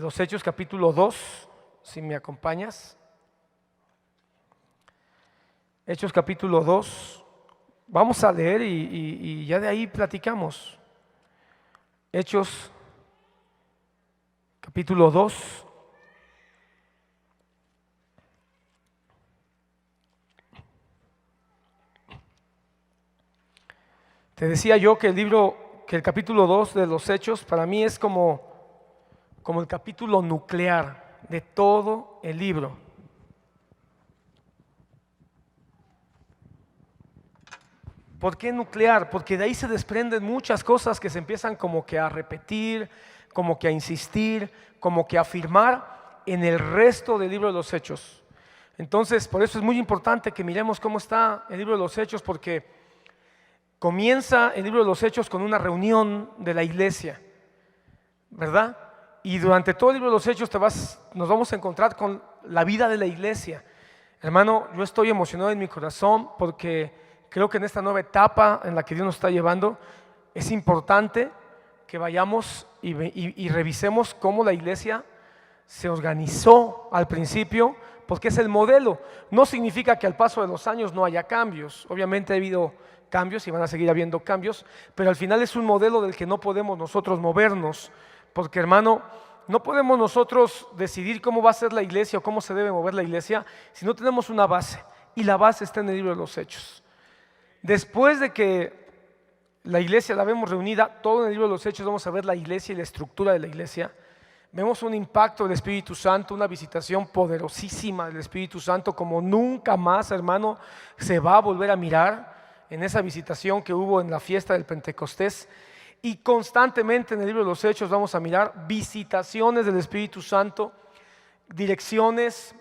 los Hechos capítulo 2, si me acompañas. Hechos capítulo 2, vamos a leer y ya de ahí platicamos. Hechos capítulo 2. Te decía yo que el capítulo 2 de los Hechos para mí es como el capítulo nuclear de todo el libro. ¿Por qué nuclear? Porque de ahí se desprenden muchas cosas que se empiezan como que a repetir, como que a insistir, como que a afirmar en el resto del libro de los Hechos. Entonces, por eso es muy importante que miremos cómo está el libro de los Hechos, porque comienza el libro de los Hechos con una reunión de la iglesia, ¿verdad? Y durante todo el libro de los Hechos nos vamos a encontrar con la vida de la iglesia. Hermano, yo estoy emocionado en mi corazón porque creo que en esta nueva etapa en la que Dios nos está llevando, es importante que vayamos y revisemos cómo la iglesia se organizó al principio, porque es el modelo. No significa que al paso de los años no haya cambios. Obviamente ha habido cambios y van a seguir habiendo cambios, pero al final es un modelo del que no podemos nosotros movernos, porque hermano, no podemos nosotros decidir cómo va a ser la iglesia o cómo se debe mover la iglesia si no tenemos una base, y la base está en el libro de los Hechos. Después de que la iglesia la vemos reunida, todo en el libro de los Hechos vamos a ver la iglesia y la estructura de la iglesia. Vemos un impacto del Espíritu Santo, una visitación poderosísima del Espíritu Santo como nunca más, hermano, se va a volver a mirar en esa visitación que hubo en la fiesta del Pentecostés. Y constantemente en el libro de los Hechos vamos a mirar visitaciones del Espíritu Santo, direcciones,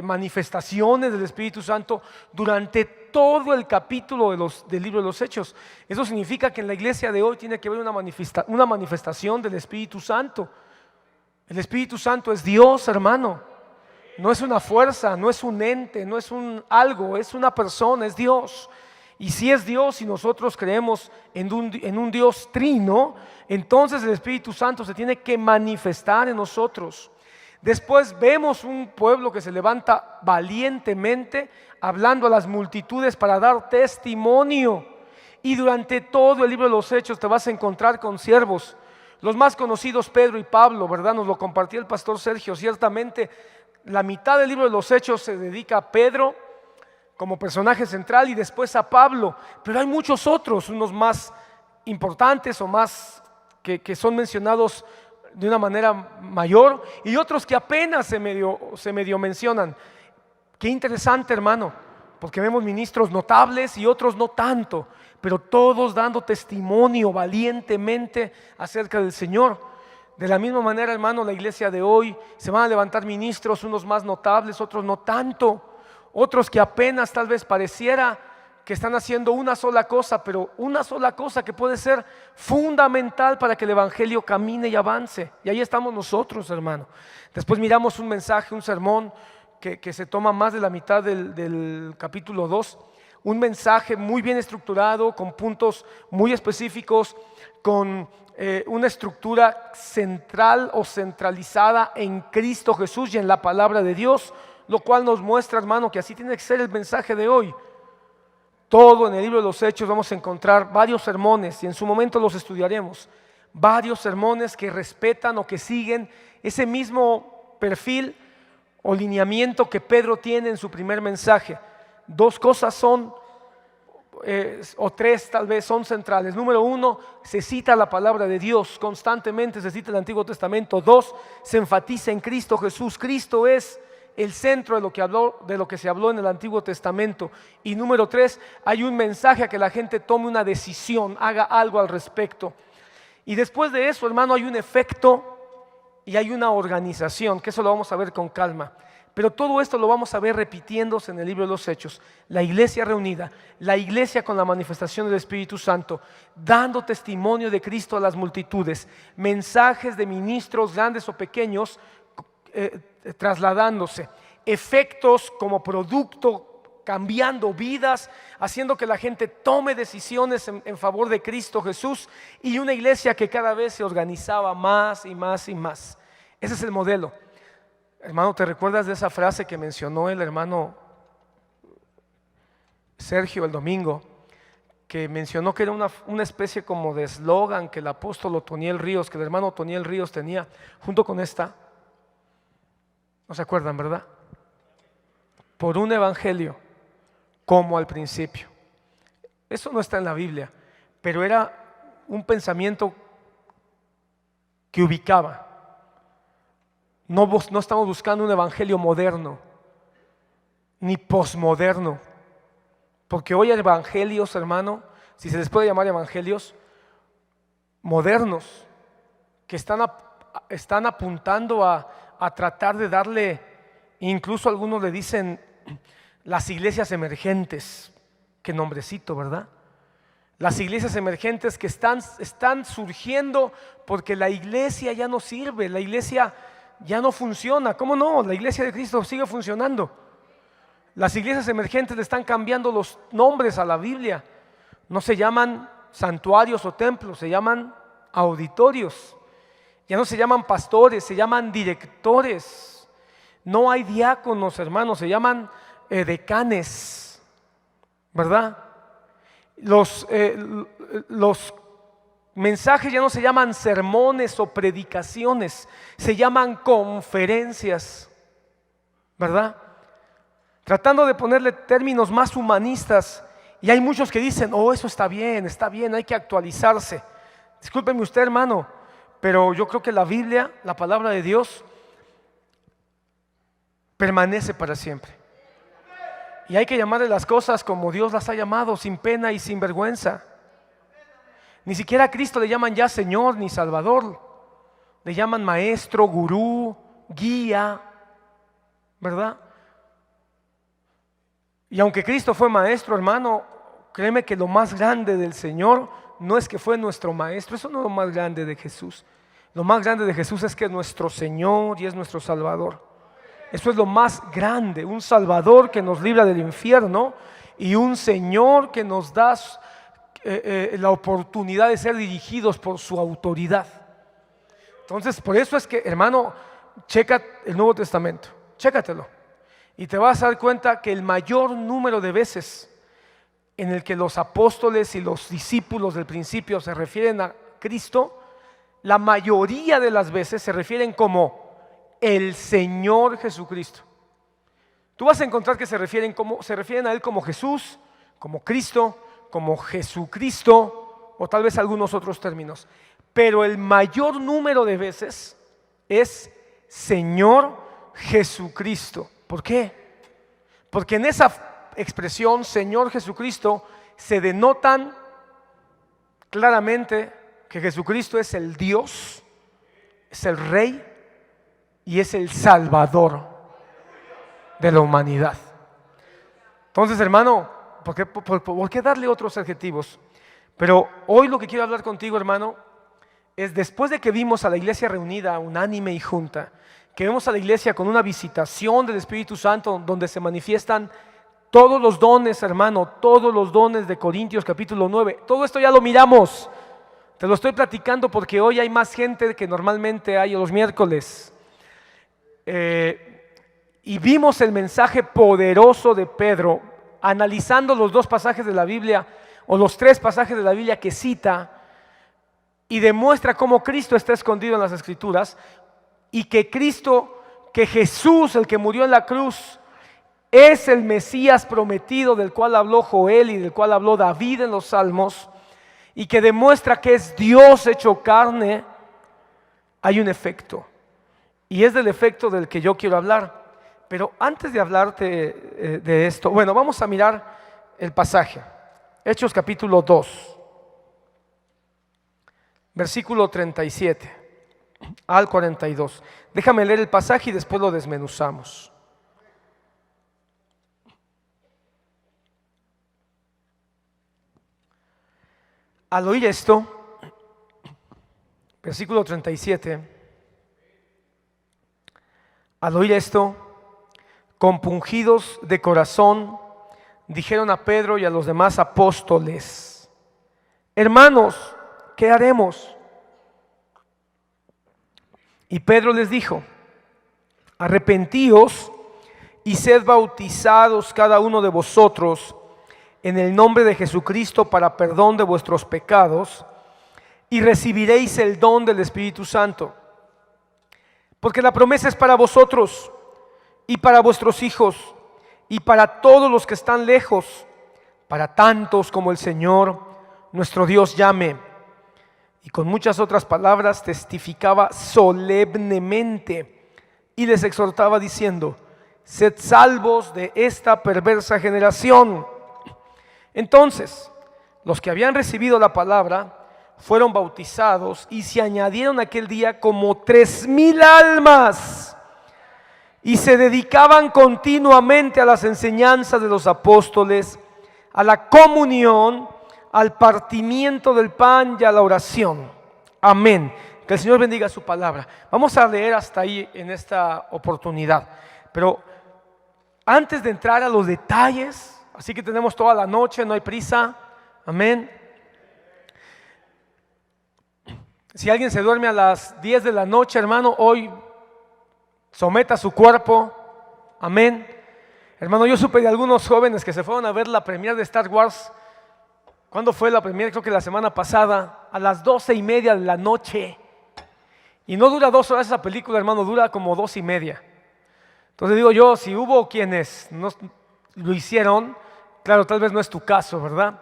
manifestaciones del Espíritu Santo durante todo el capítulo del libro de los Hechos. Eso significa que en la iglesia de hoy tiene que haber una manifestación del Espíritu Santo. El Espíritu Santo es Dios, hermano. No es una fuerza, no es un ente, no es un algo, es una persona, es Dios. Y si es Dios y nosotros creemos en un Dios trino, entonces el Espíritu Santo se tiene que manifestar en nosotros. Después vemos un pueblo que se levanta valientemente hablando a las multitudes para dar testimonio. Y durante todo el libro de los Hechos te vas a encontrar con siervos. Los más conocidos, Pedro y Pablo, ¿verdad? Nos lo compartió el pastor Sergio. Ciertamente la mitad del libro de los Hechos se dedica a Pedro como personaje central y después a Pablo, pero hay muchos otros, unos más importantes o más que son mencionados de una manera mayor y otros que apenas se medio mencionan. Qué interesante, hermano, porque vemos ministros notables y otros no tanto, pero todos dando testimonio valientemente acerca del Señor. De la misma manera, hermano, la iglesia de hoy se van a levantar ministros, unos más notables, otros no tanto. Otros que apenas tal vez pareciera que están haciendo una sola cosa, pero una sola cosa que puede ser fundamental para que el evangelio camine y avance. Y ahí estamos nosotros, hermano. Después miramos un mensaje, un sermón que se toma más de la mitad del capítulo 2. Un mensaje muy bien estructurado, con puntos muy específicos, con una estructura central o centralizada en Cristo Jesús y en la palabra de Dios, lo cual nos muestra, hermano, que así tiene que ser el mensaje de hoy. Todo en el libro de los Hechos vamos a encontrar varios sermones y en su momento los estudiaremos. Varios sermones que respetan o que siguen ese mismo perfil o lineamiento que Pedro tiene en su primer mensaje. Dos cosas son, o tres tal vez, son centrales. Número uno, se cita la palabra de Dios, constantemente se cita el Antiguo Testamento. Dos, se enfatiza en Cristo Jesús. Cristo es el centro de lo que se habló en el Antiguo Testamento. Y número tres, hay un mensaje a que la gente tome una decisión, haga algo al respecto. Y después de eso, hermano, hay un efecto y hay una organización, que eso lo vamos a ver con calma. Pero todo esto lo vamos a ver repitiéndose en el libro de los Hechos. La iglesia reunida, la iglesia con la manifestación del Espíritu Santo, dando testimonio de Cristo a las multitudes, mensajes de ministros grandes o pequeños, trasladándose, efectos como producto, cambiando vidas, haciendo que la gente tome decisiones en favor de Cristo Jesús, y una iglesia que cada vez se organizaba más y más y más. Ese es el modelo. Hermano, ¿te recuerdas de esa frase que mencionó el hermano Sergio el domingo? Que mencionó que era una especie como de eslogan que el apóstol Otoniel Ríos, que el hermano Otoniel Ríos tenía junto con esta. ¿No se acuerdan, verdad? Por un evangelio como al principio. Eso no está en la Biblia, pero era un pensamiento que ubicaba. No estamos buscando un evangelio moderno, ni posmoderno. Porque hoy hay evangelios, hermano, si se les puede llamar evangelios, modernos, que están apuntando a tratar de darle, incluso algunos le dicen las iglesias emergentes. Qué nombrecito, ¿verdad? Las iglesias emergentes que están surgiendo porque la iglesia ya no sirve, la iglesia ya no funciona. ¿Cómo no? La iglesia de Cristo sigue funcionando. Las iglesias emergentes le están cambiando los nombres a la Biblia. No se llaman santuarios o templos, se llaman auditorios. Ya no se llaman pastores, se llaman directores. No hay diáconos, hermanos, se llaman decanes, ¿verdad? Los mensajes ya no se llaman sermones o predicaciones, se llaman conferencias, ¿verdad? Tratando de ponerle términos más humanistas, y hay muchos que dicen, oh, eso está bien, hay que actualizarse. Discúlpeme usted, hermano, pero yo creo que la Biblia, la palabra de Dios, permanece para siempre. Y hay que llamarle las cosas como Dios las ha llamado, sin pena y sin vergüenza. Ni siquiera a Cristo le llaman ya Señor ni Salvador, le llaman maestro, gurú, guía, ¿verdad? Y aunque Cristo fue maestro, hermano, créeme que lo más grande del Señor no es que fue nuestro maestro, eso no es lo más grande de Jesús. Lo más grande de Jesús es que es nuestro Señor y es nuestro Salvador. Eso es lo más grande, un Salvador que nos libra del infierno y un Señor que nos da la oportunidad de ser dirigidos por su autoridad. Entonces, por eso es que, hermano, checa el Nuevo Testamento, chécatelo. Y te vas a dar cuenta que el mayor número de veces en el que los apóstoles y los discípulos del principio se refieren a Cristo, la mayoría de las veces se refieren como el Señor Jesucristo. Tú vas a encontrar que se refieren a Él como Jesús, como Cristo, como Jesucristo, o tal vez algunos otros términos. Pero el mayor número de veces es Señor Jesucristo. ¿Por qué? Porque en esa expresión Señor Jesucristo se denotan claramente que Jesucristo es el Dios, es el Rey y es el Salvador de la humanidad. Entonces, hermano, ¿por qué darle otros adjetivos? Pero hoy lo que quiero hablar contigo, hermano, es después de que vimos a la iglesia reunida, unánime y junta, que vemos a la iglesia con una visitación del Espíritu Santo donde se manifiestan todos los dones, hermano, todos los dones de Corintios capítulo 9. Todo esto ya lo miramos. Te lo estoy platicando porque hoy hay más gente que normalmente hay los miércoles. Y vimos el mensaje poderoso de Pedro, analizando los dos pasajes de la Biblia, o los tres pasajes de la Biblia que cita, y demuestra cómo Cristo está escondido en las Escrituras, y que Jesús, el que murió en la cruz, es el Mesías prometido del cual habló Joel y del cual habló David en los Salmos, y que demuestra que es Dios hecho carne. Hay un efecto, y es del efecto del que yo quiero hablar. Pero antes de hablarte de esto, bueno, vamos a mirar el pasaje. Hechos capítulo 2, versículo 37 al 42. Déjame leer el pasaje y después lo desmenuzamos. Al oír esto, versículo 37, al oír esto, compungidos de corazón, dijeron a Pedro y a los demás apóstoles: hermanos, ¿qué haremos? Y Pedro les dijo: arrepentíos y sed bautizados cada uno de vosotros en el nombre de Jesucristo para perdón de vuestros pecados, y recibiréis el don del Espíritu Santo. Porque la promesa es para vosotros y para vuestros hijos y para todos los que están lejos, para tantos como el Señor nuestro Dios llame. Y con muchas otras palabras testificaba solemnemente y les exhortaba diciendo: sed salvos de esta perversa generación. Entonces los que habían recibido la palabra fueron bautizados, y se añadieron aquel día como 3,000 almas, y se dedicaban continuamente a las enseñanzas de los apóstoles, a la comunión, al partimiento del pan y a la oración. Amén. Que el Señor bendiga su palabra. Vamos a leer hasta ahí en esta oportunidad, pero antes de entrar a los detalles, así que tenemos toda la noche, no hay prisa. Amén. Si alguien se duerme a las 10 de la noche, hermano, hoy someta su cuerpo. Amén. Hermano, yo supe de algunos jóvenes que se fueron a ver la premier de Star Wars. ¿Cuándo fue la premier? Creo que la semana pasada, a las 12:30 de la noche. Y no dura 2 horas esa película, hermano, dura como 2:30. Entonces digo yo, si hubo quienes no lo hicieron, claro, tal vez no es tu caso, ¿verdad?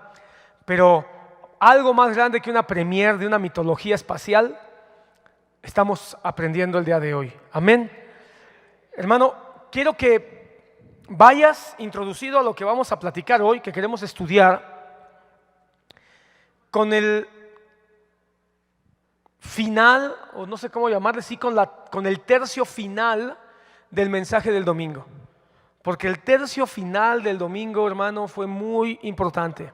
Pero algo más grande que una premier de una mitología espacial estamos aprendiendo el día de hoy. Amén. Hermano, quiero que vayas introducido a lo que vamos a platicar hoy, que queremos estudiar, con el final, o no sé cómo llamarle, sí, con el tercio final del mensaje del domingo. Porque el tercio final del domingo, hermano, fue muy importante.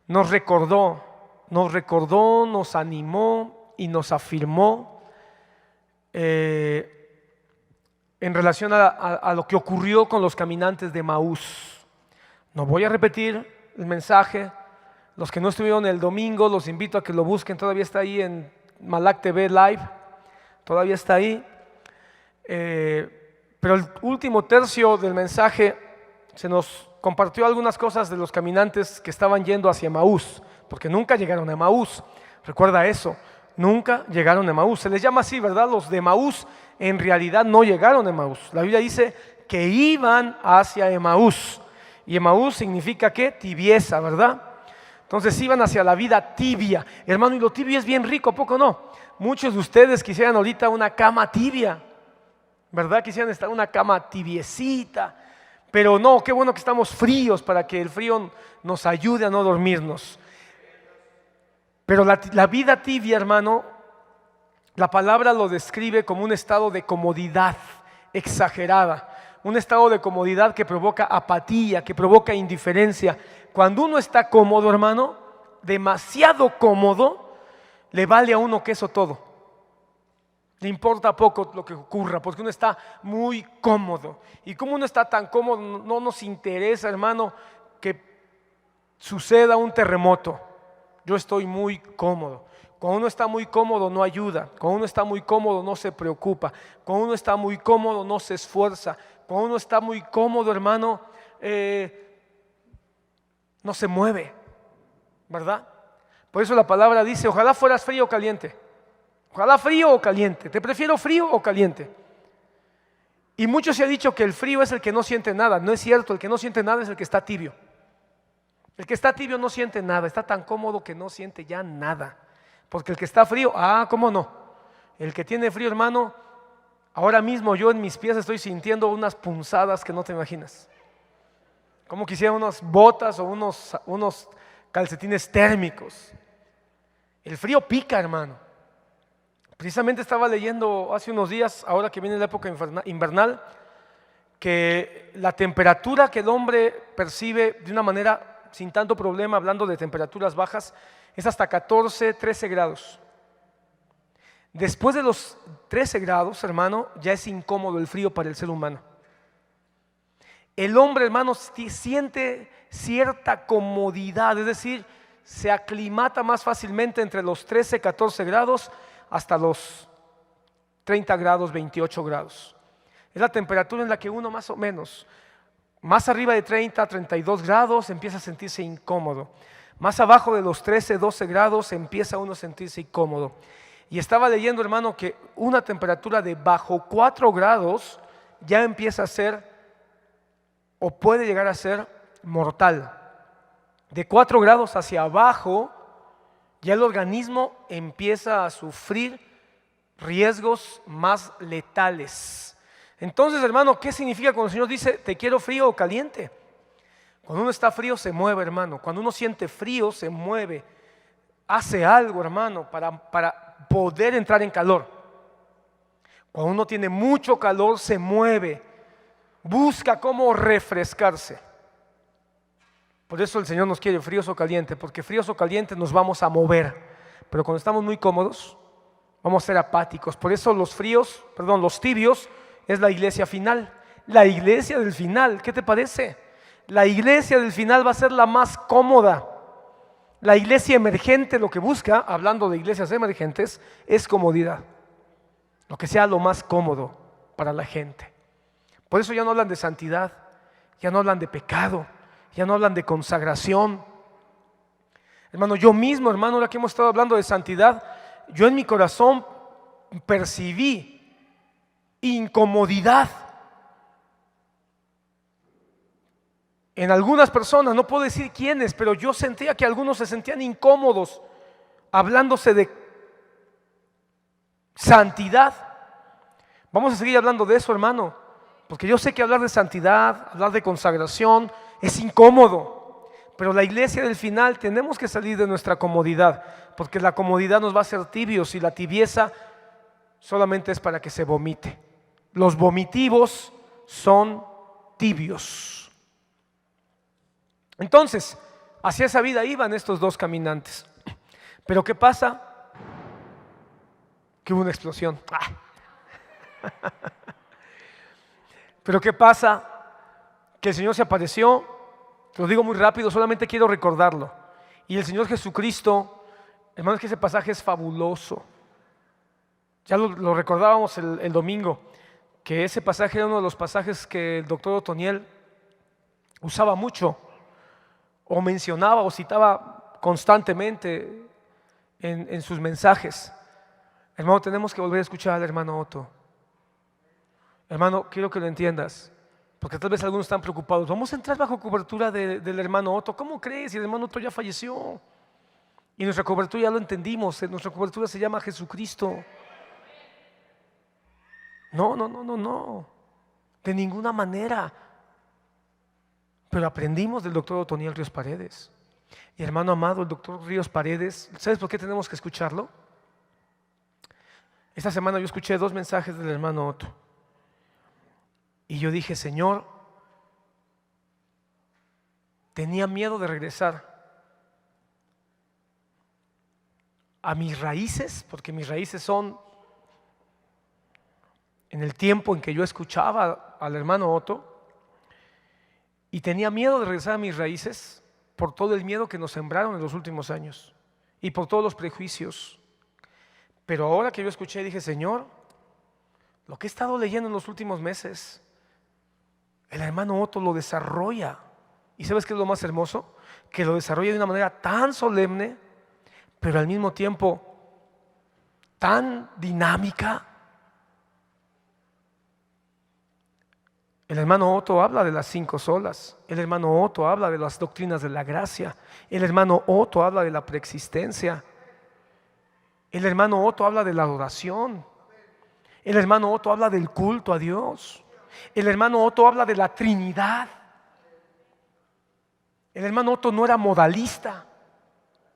Nos recordó, nos animó y nos afirmó en relación a lo que ocurrió con los caminantes de Emaús. No voy a repetir el mensaje. Los que no estuvieron el domingo, los invito a que lo busquen. Todavía está ahí en Malac TV Live. Todavía está ahí. Pero el último tercio del mensaje se nos compartió algunas cosas de los caminantes que estaban yendo hacia Emaús, porque nunca llegaron a Emaús. Recuerda eso, nunca llegaron a Emaús. Se les llama así, ¿verdad? Los de Emaús en realidad no llegaron a Emaús. La Biblia dice que iban hacia Emaús. Y Emaús significa ¿qué? Tibieza, ¿verdad? Entonces iban hacia la vida tibia. Hermano, y lo tibio es bien rico, ¿a poco no? Muchos de ustedes quisieran ahorita una cama tibia, ¿verdad? Quisieran estar en una cama tibiecita. Pero no, qué bueno que estamos fríos para que el frío nos ayude a no dormirnos. Pero la vida tibia, hermano, la palabra lo describe como un estado de comodidad exagerada. Un estado de comodidad que provoca apatía, que provoca indiferencia. Cuando uno está cómodo, hermano, demasiado cómodo, le vale a uno queso todo. Le importa poco lo que ocurra, porque uno está muy cómodo. Y como uno está tan cómodo, no nos interesa, hermano, que suceda un terremoto. Yo estoy muy cómodo. Cuando uno está muy cómodo no ayuda. Cuando uno está muy cómodo no se preocupa. Cuando uno está muy cómodo no se esfuerza. Cuando uno está muy cómodo, hermano, no se mueve, ¿verdad? Por eso la palabra dice: ojalá fueras frío o caliente. Ojalá frío o caliente. Te prefiero frío o caliente. Y mucho se ha dicho que el frío es el que no siente nada. No es cierto, el que no siente nada es el que está tibio. El que está tibio no siente nada, está tan cómodo que no siente ya nada. Porque el que está frío, ¿cómo no? El que tiene frío, hermano, ahora mismo yo en mis pies estoy sintiendo unas punzadas que no te imaginas. Como quisiera unas botas o unos calcetines térmicos. El frío pica, hermano. Precisamente estaba leyendo hace unos días, ahora que viene la época invernal, que la temperatura que el hombre percibe de una manera sin tanto problema, hablando de temperaturas bajas, es hasta 14, 13 grados. Después de los 13 grados, hermano, ya es incómodo el frío para el ser humano. El hombre, hermano, siente cierta comodidad, es decir, se aclimata más fácilmente entre los 13, 14 grados hasta los 30 grados, 28 grados. Es la temperatura en la que uno más o menos, más arriba de 30, 32 grados, empieza a sentirse incómodo. Más abajo de los 13, 12 grados empieza uno a sentirse incómodo. Y estaba leyendo, hermano, que una temperatura de bajo 4 grados ya empieza a ser, o puede llegar a ser, mortal. De 4 grados hacia abajo, ya el organismo empieza a sufrir riesgos más letales. Entonces, hermano, ¿qué significa cuando el Señor dice, te quiero frío o caliente? Cuando uno está frío se mueve, hermano. Cuando uno siente frío se mueve. Hace algo, hermano, para poder entrar en calor. Cuando uno tiene mucho calor se mueve. Busca cómo refrescarse. Por eso el Señor nos quiere fríos o calientes, porque fríos o calientes nos vamos a mover. Pero cuando estamos muy cómodos, vamos a ser apáticos. Por eso los tibios es la iglesia final. La iglesia del final, ¿qué te parece? La iglesia del final va a ser la más cómoda. La iglesia emergente lo que busca, hablando de iglesias emergentes, es comodidad. Lo que sea lo más cómodo para la gente. Por eso ya no hablan de santidad, ya no hablan de pecado, ya no hablan de consagración. Hermano, yo mismo, hermano, ahora que hemos estado hablando de santidad, yo en mi corazón percibí incomodidad en algunas personas, no puedo decir quiénes, pero yo sentía que algunos se sentían incómodos hablándose de santidad. Vamos a seguir hablando de eso, hermano, porque yo sé que hablar de santidad, hablar de consagración es incómodo, pero la iglesia del final tenemos que salir de nuestra comodidad, porque la comodidad nos va a hacer tibios y la tibieza solamente es para que se vomite. Los vomitivos son tibios. Entonces, hacia esa vida iban estos dos caminantes. Pero ¿qué pasa? Que hubo una explosión. Pero ¿qué pasa? Que el Señor se apareció. Te lo digo muy rápido, solamente quiero recordarlo. Y el Señor Jesucristo, hermanos, que ese pasaje es fabuloso. Ya lo recordábamos el domingo, que ese pasaje era uno de los pasajes que el doctor Otoniel usaba mucho, o mencionaba o citaba constantemente en sus mensajes. Hermano, tenemos que volver a escuchar al hermano Otto. Hermano, quiero que lo entiendas, porque tal vez algunos están preocupados. Vamos a entrar bajo cobertura del hermano Otto. ¿Cómo crees? Y el hermano Otto ya falleció. Y nuestra cobertura ya lo entendimos. Nuestra cobertura se llama Jesucristo. No. De ninguna manera. Pero aprendimos del doctor Otoniel Ríos Paredes. Y hermano amado, el doctor Ríos Paredes, ¿sabes por qué tenemos que escucharlo? Esta semana yo escuché 2 mensajes del hermano Otto. Y yo dije, Señor, tenía miedo de regresar a mis raíces, porque mis raíces son en el tiempo en que yo escuchaba al hermano Otto. Y tenía miedo de regresar a mis raíces por todo el miedo que nos sembraron en los últimos años y por todos los prejuicios. Pero ahora que yo escuché, dije, Señor, lo que he estado leyendo en los últimos meses, el hermano Otto lo desarrolla. ¿Y sabes qué es lo más hermoso? Que lo desarrolla de una manera tan solemne, pero al mismo tiempo tan dinámica. El hermano Otto habla de las 5 solas. El hermano Otto habla de las doctrinas de la gracia. El hermano Otto habla de la preexistencia. El hermano Otto habla de la adoración. El hermano Otto habla del culto a Dios. El hermano Otto habla de la Trinidad. El hermano Otto no era modalista,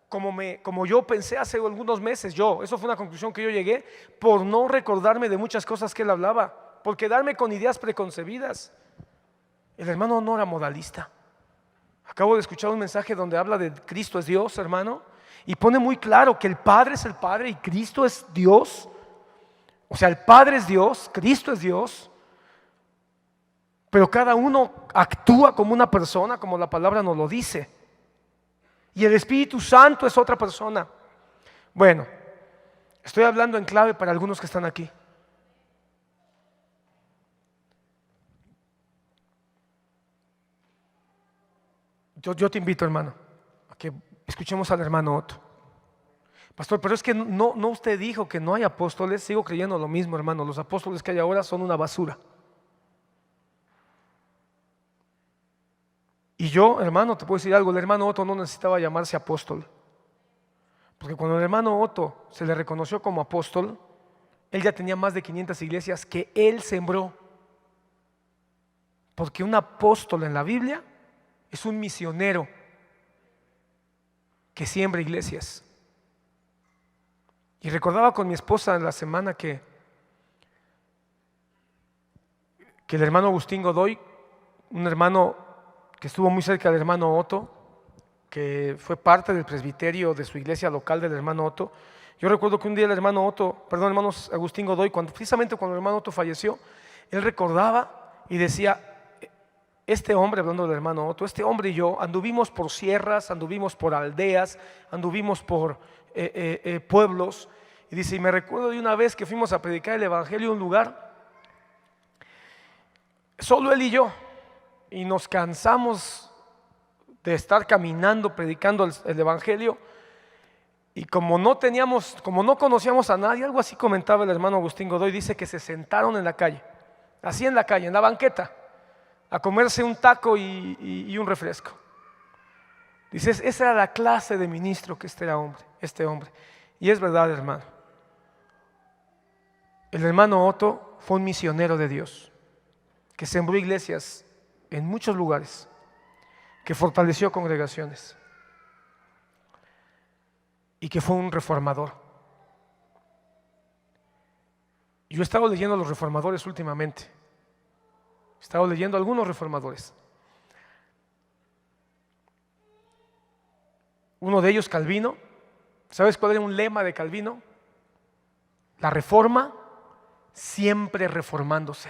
como yo pensé hace algunos meses. Eso fue una conclusión que yo llegué por no recordarme de muchas cosas que él hablaba, por quedarme con ideas preconcebidas. El hermano no era modalista. Acabo de escuchar un mensaje donde habla de Cristo es Dios, hermano, y pone muy claro que el Padre es el Padre y Cristo es Dios. O sea, el Padre es Dios, Cristo es Dios, pero cada uno actúa como una persona, como la palabra nos lo dice. Y el Espíritu Santo es otra persona. Bueno, estoy hablando en clave para algunos que están aquí. Yo te invito, hermano, a que escuchemos al hermano Otto. Pastor, pero es que no usted dijo que no hay apóstoles. Sigo creyendo lo mismo, hermano. Los apóstoles que hay ahora son una basura. Y yo, hermano, te puedo decir algo. El hermano Otto no necesitaba llamarse apóstol, porque cuando el hermano Otto se le reconoció como apóstol, él ya tenía más de 500 iglesias que él sembró. Porque un apóstol en la Biblia es un misionero que siembra iglesias. Y recordaba con mi esposa en la semana que el hermano Agustín Godoy, un hermano que estuvo muy cerca del hermano Otto, que fue parte del presbiterio de su iglesia local del hermano Otto. Yo recuerdo que un día el hermano Agustín Godoy, precisamente cuando el hermano Otto falleció, él recordaba y decía: este hombre, hablando del hermano Otto, este hombre y yo anduvimos por sierras, anduvimos por aldeas, anduvimos por pueblos. Y dice, y me recuerdo de una vez que fuimos a predicar el evangelio en un lugar, solo él y yo, y nos cansamos de estar caminando, predicando el evangelio. Y como no conocíamos a nadie, algo así comentaba el hermano Agustín Godoy, dice que se sentaron en la calle, así en la calle, en la banqueta, a comerse un taco y un refresco. Dice, esa era la clase de ministro que este hombre. Y es verdad, hermano. El hermano Otto fue un misionero de Dios, que sembró iglesias en muchos lugares, que fortaleció congregaciones y que fue un reformador. Yo he estado leyendo a los reformadores últimamente. He estado leyendo a algunos reformadores. Uno de ellos, Calvino. ¿Sabes cuál era un lema de Calvino? La reforma siempre reformándose.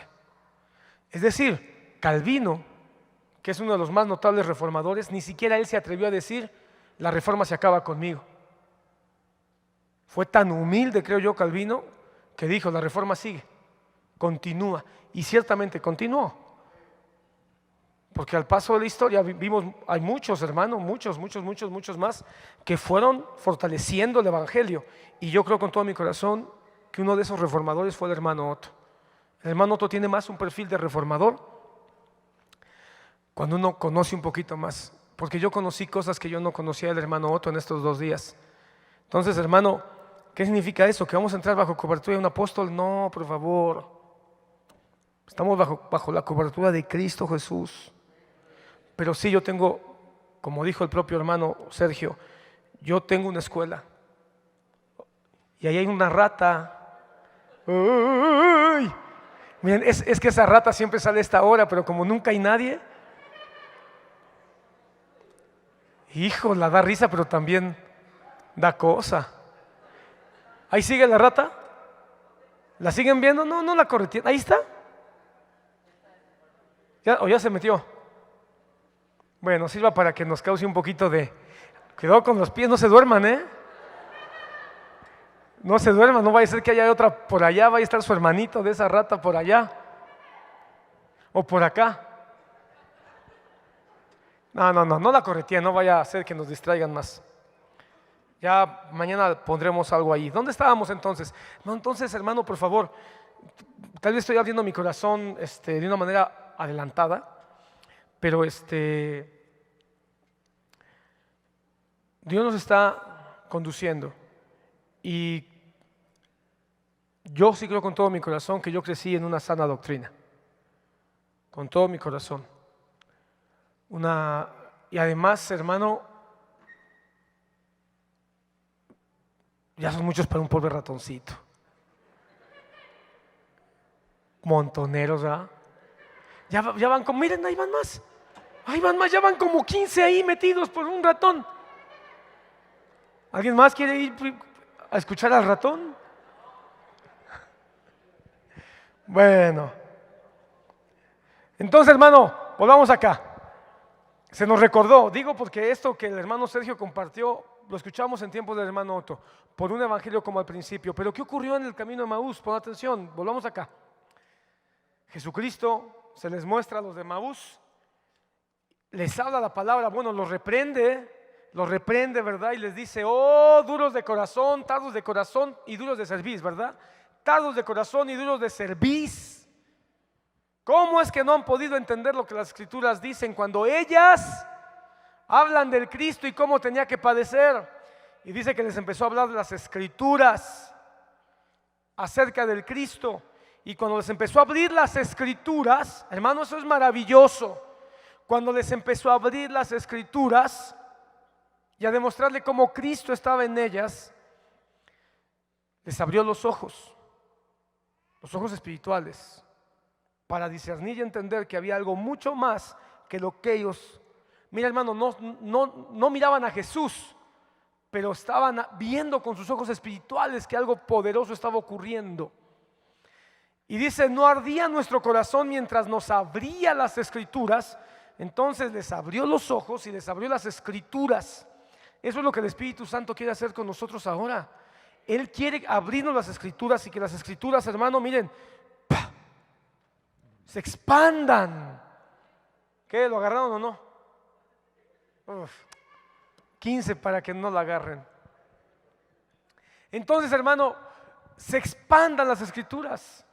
Es decir, Calvino, que es uno de los más notables reformadores, ni siquiera él se atrevió a decir: la reforma se acaba conmigo. Fue tan humilde, creo yo, Calvino, que dijo: la reforma sigue, continúa. Y ciertamente continuó. Porque al paso de la historia vimos, hay muchos hermanos, muchos más, que fueron fortaleciendo el evangelio. Y yo creo con todo mi corazón que uno de esos reformadores fue el hermano Otto. El hermano Otto tiene más un perfil de reformador cuando uno conoce un poquito más. Porque yo conocí cosas que yo no conocía del hermano Otto en estos 2 días. Entonces, hermano, ¿qué significa eso? ¿Que vamos a entrar bajo cobertura de un apóstol? No, por favor. Estamos bajo la cobertura de Cristo Jesús. Pero sí, yo tengo, como dijo el propio hermano Sergio, yo tengo una escuela. Y ahí hay una rata. Uy. Miren, es que esa rata siempre sale a esta hora, pero como nunca hay nadie, hijo, la da risa, pero también da cosa. Ahí sigue la rata. ¿La siguen viendo? No la corretean. Ahí está. ¿Ya se metió? Bueno, sirva para que nos cause un poquito de... Cuidado con los pies, no se duerman, ¿eh? No se duerman, no vaya a ser que haya otra por allá, vaya a estar su hermanito de esa rata por allá. O por acá. No la correteen, no vaya a ser que nos distraigan más. Ya mañana pondremos algo ahí. ¿Dónde estábamos entonces? No, entonces, hermano, por favor, tal vez estoy abriendo mi corazón de una manera adelantada, pero Dios nos está conduciendo. Y yo sí creo con todo mi corazón que yo crecí en una sana doctrina. Con todo mi corazón. Y además, hermano, ya son muchos para un pobre ratoncito. Montoneros, ¿verdad? Ya van como, miren, ahí van más, ya van como 15 ahí metidos por un ratón. ¿Alguien más quiere ir a escuchar al ratón? Bueno, entonces, hermano, volvamos acá. Se nos recordó, digo porque esto que el hermano Sergio compartió, lo escuchamos en tiempos del hermano Otto, por un evangelio como al principio. Pero ¿qué ocurrió en el camino de Maús? Pon atención, volvamos acá. Jesucristo se les muestra a los de Maús, les habla la palabra, bueno, los reprende, ¿verdad? Y les dice, oh, duros de corazón, tardos de corazón y duros de cerviz, ¿verdad? Tardos de corazón y duros de cerviz. ¿Cómo es que no han podido entender lo que las escrituras dicen cuando ellas hablan del Cristo y cómo tenía que padecer? Y dice que les empezó a hablar de las escrituras acerca del Cristo. Y cuando les empezó a abrir las escrituras, hermano, eso es maravilloso. Cuando les empezó a abrir las escrituras y a demostrarle cómo Cristo estaba en ellas, les abrió los ojos espirituales, para discernir y entender que había algo mucho más que lo que ellos, mira hermano, no miraban a Jesús, pero estaban viendo con sus ojos espirituales que algo poderoso estaba ocurriendo. Y dice, no ardía nuestro corazón mientras nos abría las escrituras. Entonces les abrió los ojos y les abrió las escrituras. Eso es lo que el Espíritu Santo quiere hacer con nosotros ahora. Él quiere abrirnos las escrituras y que las escrituras, hermano, miren, ¡pah!, se expandan. ¿Qué? ¿Lo agarraron o no? 15 para que no la agarren. Entonces, hermano, se expandan las escrituras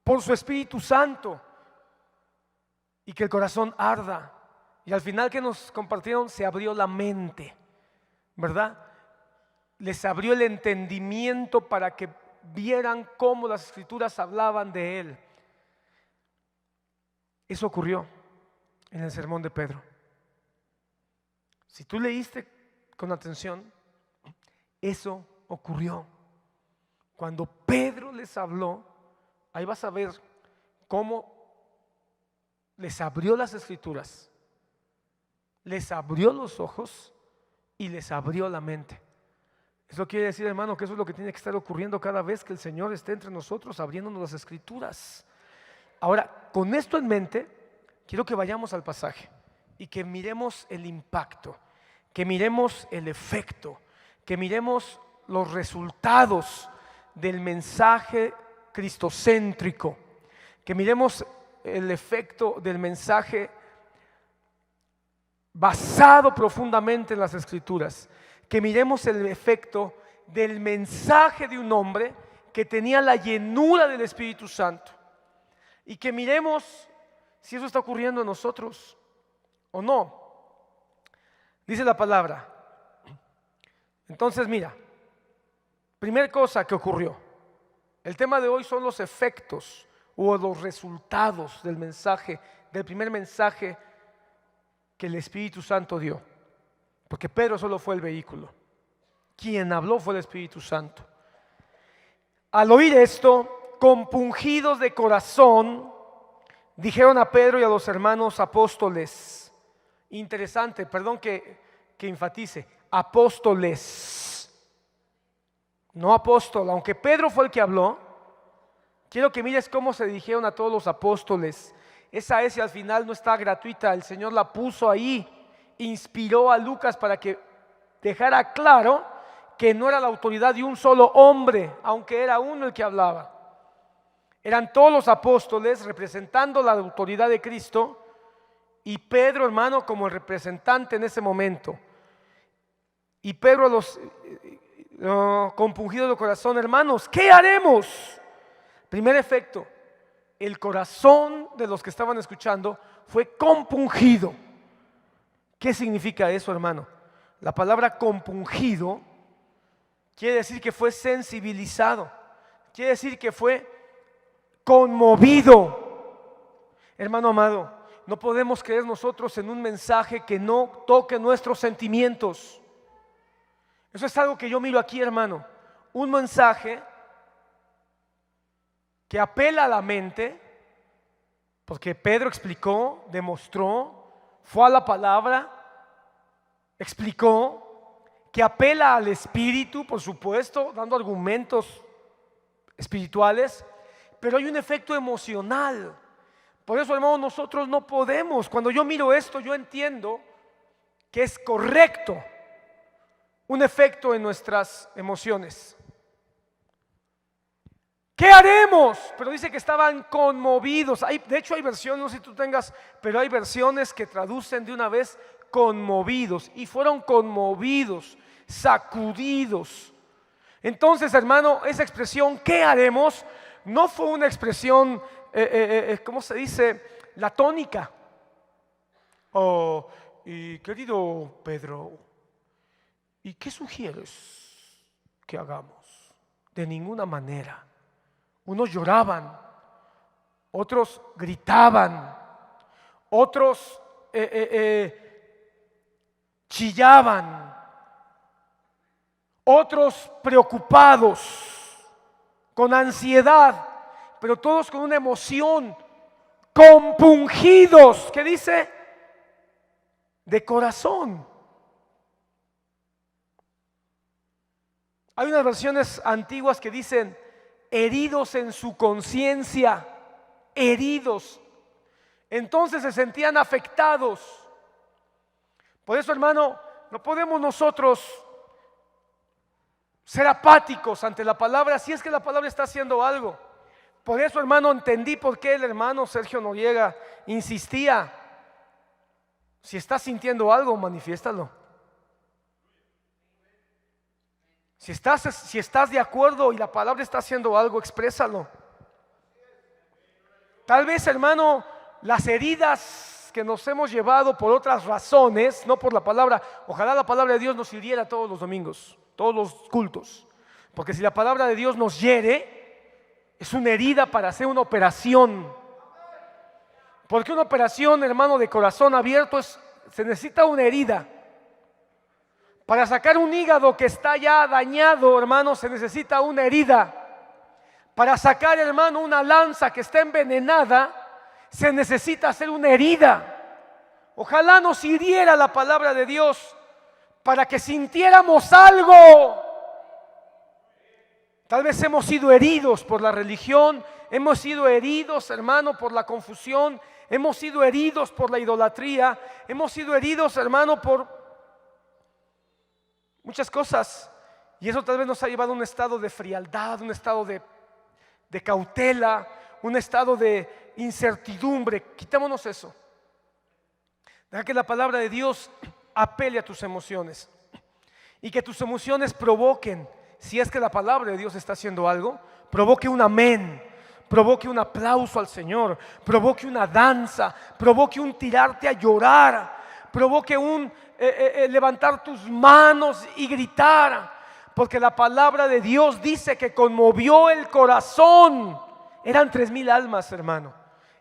por su Espíritu Santo y que el corazón arda. Y al final que nos compartieron, se abrió la mente, ¿verdad? Les abrió el entendimiento para que vieran cómo las escrituras hablaban de Él. Eso ocurrió en el sermón de Pedro. Si tú leíste con atención, eso ocurrió. Cuando Pedro les habló, ahí vas a ver cómo les abrió las escrituras, les abrió los ojos y les abrió la mente. Eso quiere decir, hermano, que eso es lo que tiene que estar ocurriendo cada vez que el Señor esté entre nosotros, abriéndonos las escrituras. Ahora, con esto en mente, quiero que vayamos al pasaje y que miremos el impacto, que miremos el efecto, que miremos los resultados del mensaje cristocéntrico, que miremos el efecto del mensaje basado profundamente en las escrituras, que miremos el efecto del mensaje de un hombre que tenía la llenura del Espíritu Santo, y que miremos si eso está ocurriendo en nosotros o no. Dice la palabra. Entonces mira, primera cosa que ocurrió, el tema de hoy son los efectos o los resultados del mensaje, del primer mensaje que el Espíritu Santo dio, porque Pedro solo fue el vehículo. Quien habló fue el Espíritu Santo. Al oír esto, compungidos de corazón, dijeron a Pedro y a los hermanos apóstoles. Interesante, perdón que enfatice, apóstoles, no apóstol. Aunque Pedro fue el que habló, quiero que mires cómo se dirigieron a todos los apóstoles. Esa S al final no está gratuita, el Señor la puso ahí, inspiró a Lucas para que dejara claro que no era la autoridad de un solo hombre, aunque era uno el que hablaba. Eran todos los apóstoles representando la autoridad de Cristo y Pedro, hermano, como el representante en ese momento. Y Pedro a los compungidos de corazón, hermanos, ¿qué haremos? Primer efecto, el corazón de los que estaban escuchando fue compungido. ¿Qué significa eso, hermano? La palabra compungido quiere decir que fue sensibilizado, quiere decir que fue conmovido. Hermano amado, no podemos creer nosotros en un mensaje que no toque nuestros sentimientos. Eso es algo que yo miro aquí, hermano. Un mensaje que apela a la mente, porque Pedro explicó, demostró, fue a la palabra, explicó, que apela al espíritu, por supuesto, dando argumentos espirituales, pero hay un efecto emocional. Por eso, hermano, nosotros no podemos, cuando yo miro esto, yo entiendo que es correcto un efecto en nuestras emociones. ¿Qué haremos? Pero dice que estaban conmovidos. De hecho hay versiones, no sé si tú tengas, pero hay versiones que traducen de una vez conmovidos. Y fueron conmovidos, sacudidos. Entonces, hermano, esa expresión, ¿qué haremos? No fue una expresión, ¿cómo se dice? Latónica. Oh, y querido Pedro, ¿y qué sugieres que hagamos? De ninguna manera. Unos lloraban, otros gritaban, otros chillaban, otros preocupados, con ansiedad, pero todos con una emoción, compungidos, ¿qué dice? De corazón. Hay unas versiones antiguas que dicen heridos en su conciencia, heridos. Entonces se sentían afectados. Por eso, hermano, no podemos nosotros ser apáticos ante la palabra si es que la palabra está haciendo algo. Por eso, hermano, entendí por qué el hermano Sergio Noriega insistía: si estás sintiendo algo, manifiéstalo. Si estás de acuerdo y la palabra está haciendo algo, exprésalo. Tal vez, hermano, las heridas que nos hemos llevado por otras razones, no por la palabra. Ojalá la palabra de Dios nos hiriera todos los domingos, todos los cultos. Porque si la palabra de Dios nos hiere, es una herida para hacer una operación. Porque una operación, hermano, de corazón abierto se necesita una herida. Para sacar un hígado que está ya dañado, hermano, se necesita una herida. Para sacar, hermano, una lanza que está envenenada, se necesita hacer una herida. Ojalá nos hiriera la palabra de Dios para que sintiéramos algo. Tal vez hemos sido heridos por la religión, hemos sido heridos, hermano, por la confusión, hemos sido heridos por la idolatría, hemos sido heridos, hermano, por muchas cosas, y eso tal vez nos ha llevado a un estado de frialdad, un estado de cautela, un estado de incertidumbre. Quitémonos eso. Deja que la palabra de Dios apele a tus emociones y que tus emociones provoquen, si es que la palabra de Dios está haciendo algo, provoque un amén, provoque un aplauso al Señor, provoque una danza, provoque un tirarte a llorar, provoque un levantar tus manos y gritar, porque la palabra de Dios dice que conmovió el corazón. Eran 3,000 almas, hermano,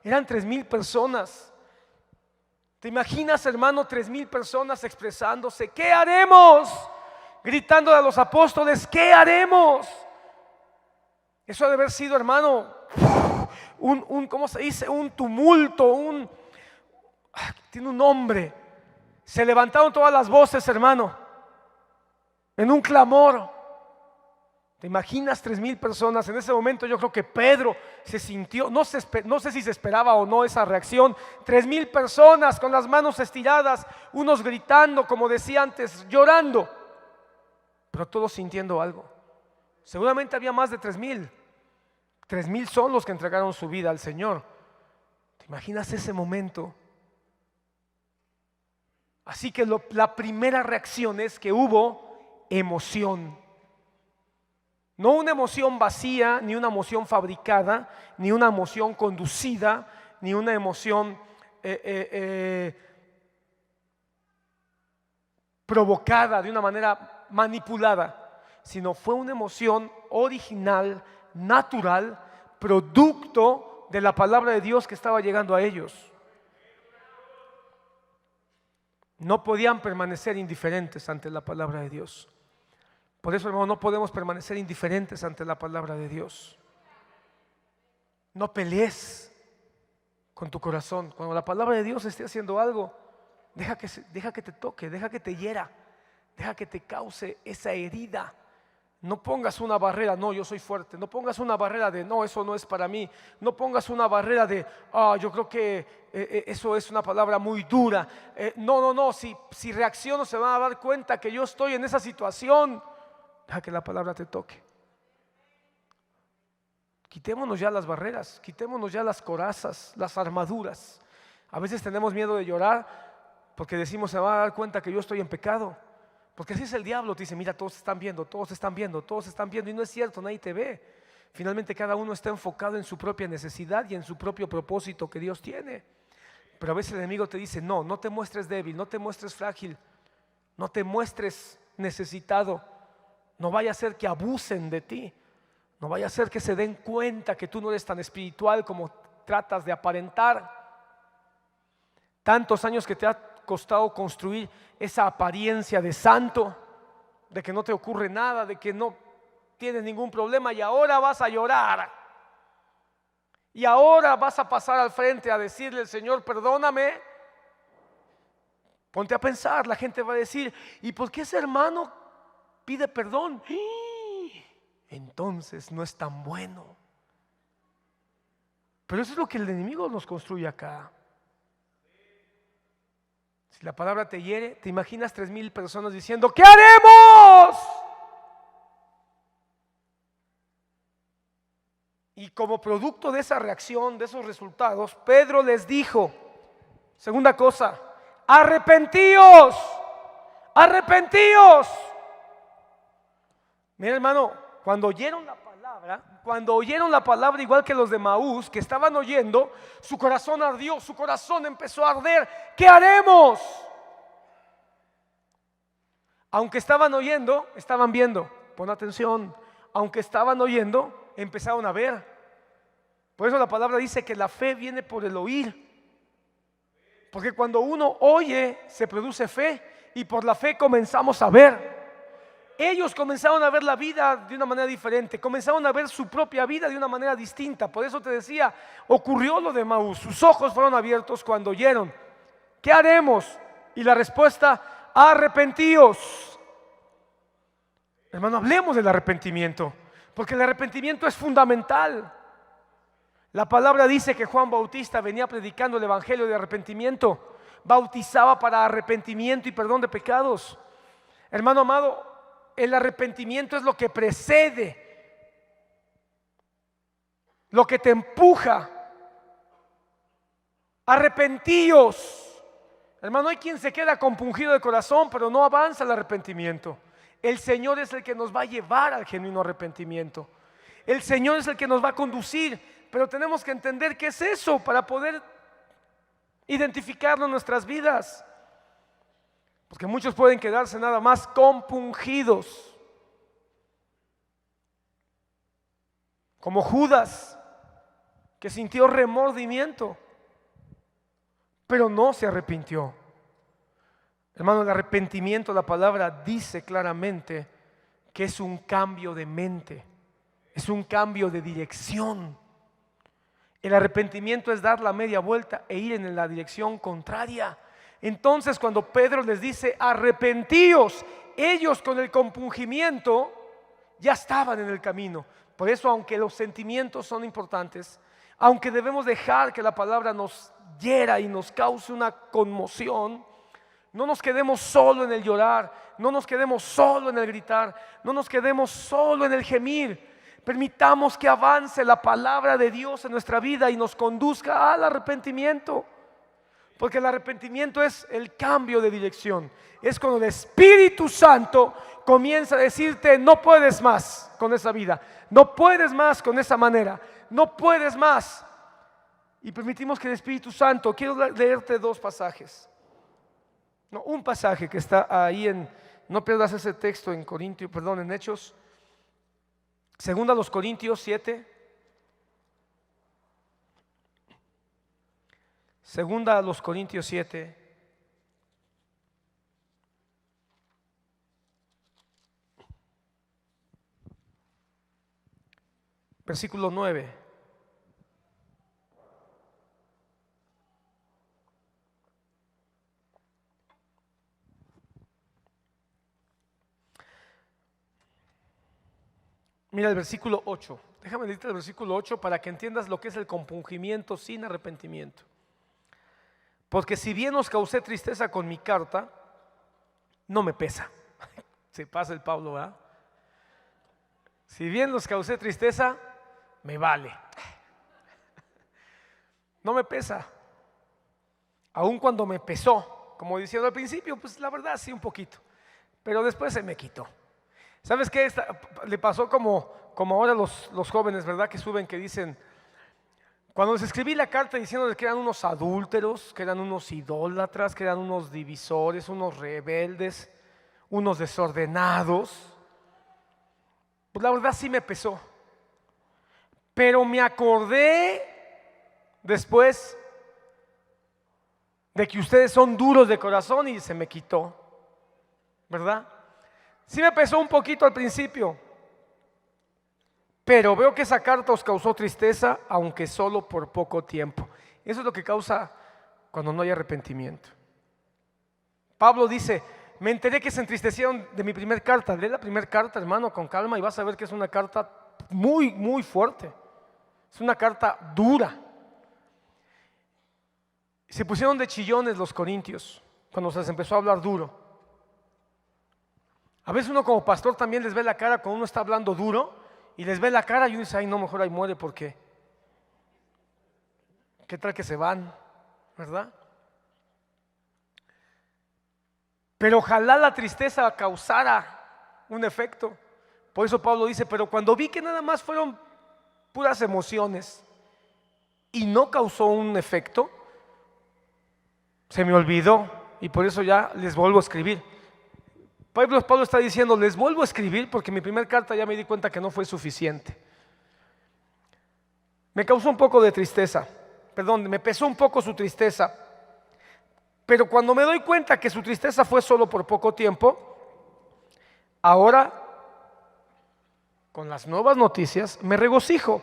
eran 3,000 personas. ¿Te imaginas, hermano, 3,000 personas expresándose? ¿Qué haremos? Gritando a los apóstoles, ¿qué haremos? Eso debe haber sido, hermano, ¿cómo se dice? Un tumulto, tiene un nombre. Se levantaron todas las voces, hermano, en un clamor. ¿Te imaginas 3,000 personas? En ese momento yo creo que Pedro se sintió, no sé si se esperaba o no esa reacción. 3,000 personas con las manos estiradas, unos gritando, como decía antes, llorando, pero todos sintiendo algo. Seguramente había más de 3,000. 3,000 son los que entregaron su vida al Señor. ¿Te imaginas ese momento? Así que la primera reacción es que hubo emoción. No una emoción vacía, ni una emoción fabricada, ni una emoción conducida, ni una emoción provocada de una manera manipulada, sino fue una emoción original, natural, producto de la palabra de Dios que estaba llegando a ellos. No podían permanecer indiferentes ante la palabra de Dios. Por eso, hermano, no podemos permanecer indiferentes ante la palabra de Dios. No pelees con tu corazón. Cuando la palabra de Dios esté haciendo algo, deja que te toque, deja que te hiera, deja que te cause esa herida. No pongas una barrera, no, yo soy fuerte. No pongas una barrera de, no, eso no es para mí. No pongas una barrera de, yo creo que eso es una palabra muy dura. No, si reacciono se van a dar cuenta que yo estoy en esa situación. Deja que la palabra te toque. Quitémonos ya las barreras, quitémonos ya las corazas, las armaduras. A veces tenemos miedo de llorar porque decimos, se va a dar cuenta que yo estoy en pecado. Porque así es el diablo, te dice, mira, todos están viendo, todos están viendo, todos están viendo. Y no es cierto, nadie te ve. Finalmente cada uno está enfocado en su propia necesidad y en su propio propósito que Dios tiene. Pero a veces el enemigo te dice, no, no te muestres débil, no te muestres frágil, no te muestres necesitado. No vaya a ser que abusen de ti. No vaya a ser que se den cuenta que tú no eres tan espiritual como tratas de aparentar. Tantos años que te ha costado construir esa apariencia de santo, de que no te ocurre nada, de que no tienes ningún problema, y ahora vas a llorar. Y ahora vas a pasar al frente a decirle al Señor, perdóname. Ponte a pensar, la gente va a decir, ¿y por qué ese hermano pide perdón? Entonces no es tan bueno. Pero eso es lo que el enemigo nos construye acá. Si la palabra te hiere, te imaginas 3,000 personas diciendo, ¿qué haremos? Y como producto de esa reacción, de esos resultados, Pedro les dijo, segunda cosa, arrepentíos, arrepentíos. Mira, hermano, cuando oyeron la palabra igual que los de Maús que estaban oyendo, su corazón ardió, su corazón empezó a arder. ¿Qué haremos? Aunque estaban oyendo, estaban viendo. Pon atención. Aunque estaban oyendo, empezaron a ver. Por eso la palabra dice que la fe viene por el oír. Porque cuando uno oye, se produce fe, y por la fe comenzamos a ver. Ellos comenzaron a ver la vida de una manera diferente, comenzaron a ver su propia vida de una manera distinta. Por eso te decía, ocurrió lo de Maús. Sus ojos fueron abiertos cuando oyeron. ¿Qué haremos? Y la respuesta, arrepentíos. Hermano, hablemos del arrepentimiento, porque el arrepentimiento es fundamental. La palabra dice que Juan Bautista venía predicando el evangelio de arrepentimiento, bautizaba para arrepentimiento y perdón de pecados. Hermano amado, el arrepentimiento es lo que precede, lo que te empuja. Arrepentíos. Hermano, hay quien se queda compungido de corazón, pero no avanza el arrepentimiento. El Señor es el que nos va a llevar al genuino arrepentimiento. El Señor es el que nos va a conducir, pero tenemos que entender qué es eso para poder identificarlo en nuestras vidas. Porque muchos pueden quedarse nada más compungidos, como Judas, que sintió remordimiento, pero no se arrepintió. Hermano, el arrepentimiento, la palabra dice claramente que es un cambio de mente, es un cambio de dirección. El arrepentimiento es dar la media vuelta e ir en la dirección contraria. Entonces, cuando Pedro les dice arrepentíos, ellos con el compungimiento ya estaban en el camino. Por eso, aunque los sentimientos son importantes, aunque debemos dejar que la palabra nos hiera y nos cause una conmoción, no nos quedemos solo en el llorar, no nos quedemos solo en el gritar, no nos quedemos solo en el gemir. Permitamos que avance la palabra de Dios en nuestra vida y nos conduzca al arrepentimiento. Porque el arrepentimiento es el cambio de dirección. Es cuando el Espíritu Santo comienza a decirte, no puedes más con esa vida, no puedes más con esa manera, no puedes más. Y permitimos que el Espíritu Santo, quiero leerte dos pasajes. No, un pasaje que está ahí no pierdas ese texto en Hechos. Segunda a los Corintios 7. Segunda a los Corintios 7. Versículo 9. Mira el versículo 8. Déjame leerte el versículo 8 para que entiendas lo que es el compungimiento sin arrepentimiento. Porque si bien os causé tristeza con mi carta, no me pesa. Se pasa el Pablo, ¿verdad? Si bien os causé tristeza, me vale. No me pesa. Aun cuando me pesó, como diciendo al principio, pues la verdad sí un poquito, pero después se me quitó. ¿Sabes qué? Le pasó como ahora los jóvenes, ¿verdad? Que suben, que dicen, cuando les escribí la carta diciéndoles que eran unos adúlteros, que eran unos idólatras, que eran unos divisores, unos rebeldes, unos desordenados, pues la verdad sí me pesó. Pero me acordé después de que ustedes son duros de corazón y se me quitó, ¿verdad? Sí me pesó un poquito al principio, pero veo que esa carta os causó tristeza, aunque solo por poco tiempo. Eso es lo que causa cuando no hay arrepentimiento. Pablo dice, me enteré que se entristecieron de mi primer carta. Lee la primera carta, hermano, con calma, y vas a ver que es una carta muy, muy fuerte. Es una carta dura. Se pusieron de chillones los corintios cuando se les empezó a hablar duro. A veces uno como pastor también les ve la cara cuando uno está hablando duro y les ve la cara y uno dice, ay no, mejor ahí muere porque ¿qué tal que se van? ¿Verdad? Pero ojalá la tristeza causara un efecto. Por eso Pablo dice, pero cuando vi que nada más fueron puras emociones y no causó un efecto, se me olvidó y por eso ya les vuelvo a escribir. Pablo está diciendo, les vuelvo a escribir porque mi primera carta ya me di cuenta que no fue suficiente. Me causó un poco de tristeza, me pesó un poco su tristeza, pero cuando me doy cuenta que su tristeza fue solo por poco tiempo, ahora, con las nuevas noticias, me regocijo.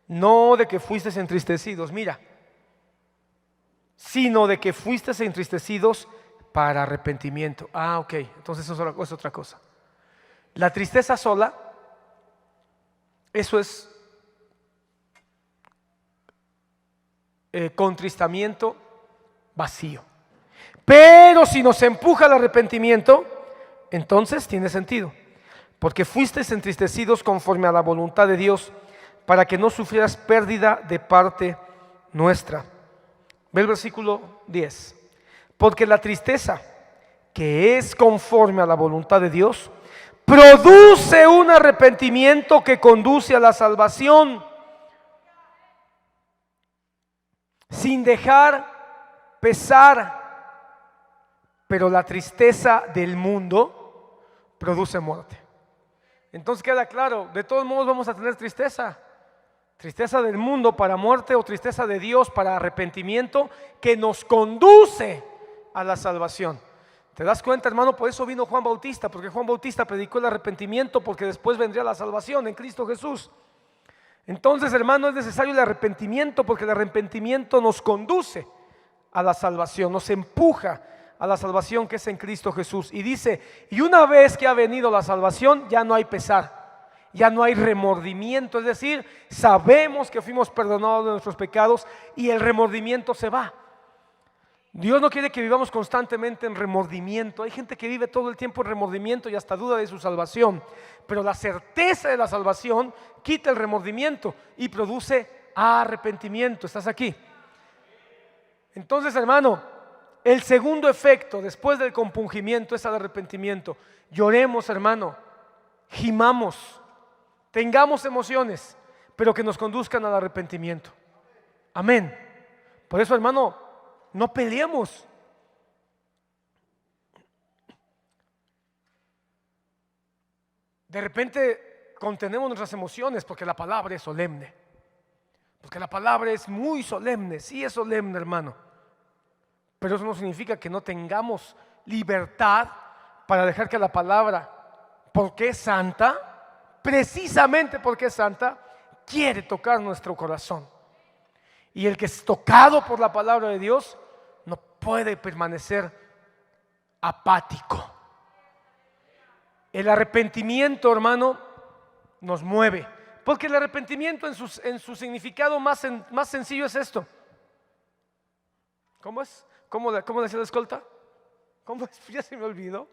No de que fuisteis entristecidos, mira, sino de que fuisteis entristecidos para arrepentimiento. Ok, entonces eso es otra cosa. La tristeza sola, eso es contristamiento vacío. Pero si nos empuja al arrepentimiento, entonces tiene sentido, porque fuisteis entristecidos conforme a la voluntad de Dios, para que no sufrieras pérdida de parte nuestra. Ve el versículo 10. Porque la tristeza, que es conforme a la voluntad de Dios, produce un arrepentimiento que conduce a la salvación, sin dejar pesar, pero la tristeza del mundo produce muerte. Entonces queda claro, de todos modos vamos a tener tristeza. Tristeza del mundo para muerte o tristeza de Dios para arrepentimiento que nos conduce a la salvación. ¿Te das cuenta, hermano? Por eso vino Juan Bautista, porque Juan Bautista predicó el arrepentimiento, porque después vendría la salvación en Cristo Jesús. Entonces, hermano, es necesario el arrepentimiento, porque el arrepentimiento nos conduce a la salvación, nos empuja a la salvación que es en Cristo Jesús. Y dice, y una vez que ha venido la salvación, ya no hay pesar, ya no hay remordimiento, es decir, sabemos que fuimos perdonados de nuestros pecados y el remordimiento se va. Dios no quiere que vivamos constantemente en remordimiento. Hay gente que vive todo el tiempo en remordimiento y hasta duda de su salvación, pero la certeza de la salvación quita el remordimiento y produce arrepentimiento. ¿Estás aquí? Entonces, hermano, el segundo efecto después del compungimiento es el arrepentimiento. Lloremos, hermano, gimamos, tengamos emociones, pero que nos conduzcan al arrepentimiento. Amén. Por eso, hermano, no peleemos. De repente contenemos nuestras emociones porque la palabra es solemne. Porque la palabra es muy solemne. Sí es solemne, hermano. Pero eso no significa que no tengamos libertad para dejar que la palabra, porque es santa, precisamente porque es santa, quiere tocar nuestro corazón. Y el que es tocado por la palabra de Dios no puede permanecer apático. El arrepentimiento, hermano, nos mueve. Porque el arrepentimiento en su significado más sencillo es esto. ¿Cómo es? ¿Cómo decía la escolta? ¿Cómo es? Ya se me olvidó.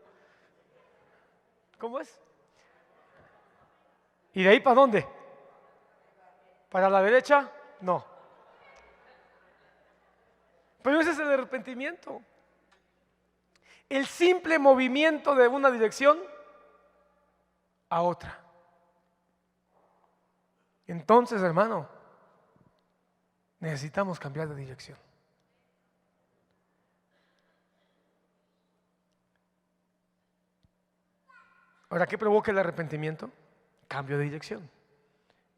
¿Cómo es? ¿Y de ahí para dónde? ¿Para la derecha? No. Pero ese es el arrepentimiento. El simple movimiento de una dirección a otra. Entonces, hermano, necesitamos cambiar de dirección. Ahora, ¿qué provoca el arrepentimiento? Cambio de dirección.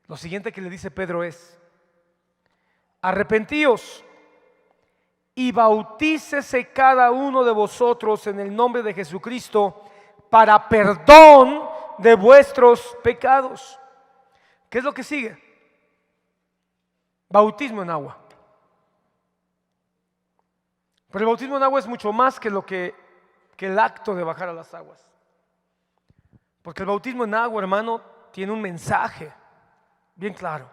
Lo siguiente que le dice Pedro es: arrepentíos y bautícese cada uno de vosotros en el nombre de Jesucristo para perdón de vuestros pecados. ¿Qué es lo que sigue? Bautismo en agua. Pero el bautismo en agua es mucho más que el acto de bajar a las aguas. Porque el bautismo en agua, hermano, tiene un mensaje bien claro.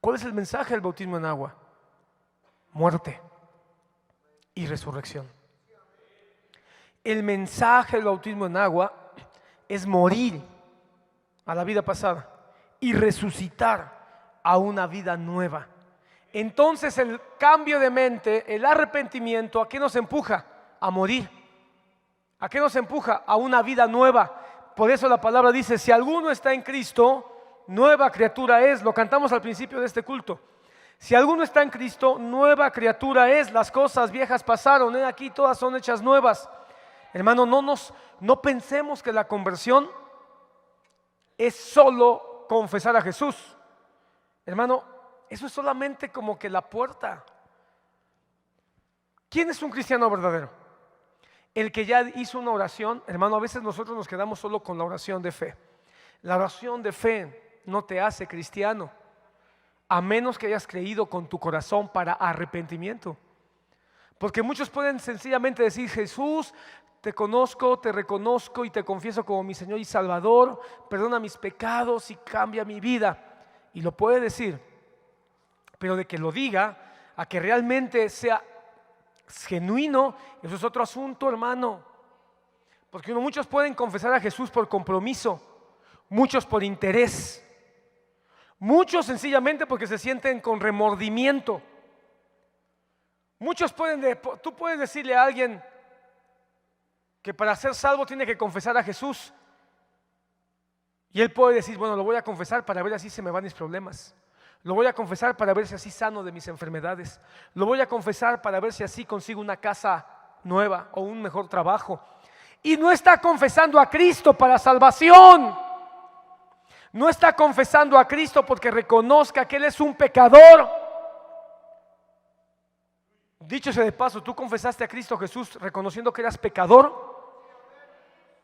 ¿Cuál es el mensaje del bautismo en agua? Muerte y resurrección. El mensaje del bautismo en agua es morir a la vida pasada y resucitar a una vida nueva. Entonces el cambio de mente, el arrepentimiento, ¿a qué nos empuja? A morir. ¿A qué nos empuja? A una vida nueva. Por eso la palabra dice: si alguno está en Cristo, nueva criatura es. Lo cantamos al principio de este culto. Si alguno está en Cristo, nueva criatura es. Las cosas viejas pasaron, aquí todas son hechas nuevas. Hermano, no pensemos que la conversión es solo confesar a Jesús. Hermano, eso es solamente como que la puerta. ¿Quién es un cristiano verdadero? El que ya hizo una oración. Hermano, a veces nosotros nos quedamos solo con la oración de fe. La oración de fe no te hace cristiano, a menos que hayas creído con tu corazón para arrepentimiento. Porque muchos pueden sencillamente decir: Jesús, te conozco, te reconozco y te confieso como mi Señor y Salvador, perdona mis pecados y cambia mi vida. Y lo puede decir, pero de que lo diga a que realmente sea genuino, eso es otro asunto, hermano. Porque muchos pueden confesar a Jesús por compromiso, muchos por interés, muchos sencillamente porque se sienten con remordimiento. Muchos tú puedes decirle a alguien que para ser salvo tiene que confesar a Jesús, y él puede decir: bueno, lo voy a confesar para ver si se me van mis problemas. Lo voy a confesar para ver si así sano de mis enfermedades. Lo voy a confesar para ver si así consigo una casa nueva o un mejor trabajo. Y no está confesando a Cristo para salvación. No está confesando a Cristo porque reconozca que Él es un pecador. Dicho sea de paso, ¿tú confesaste a Cristo Jesús reconociendo que eras pecador?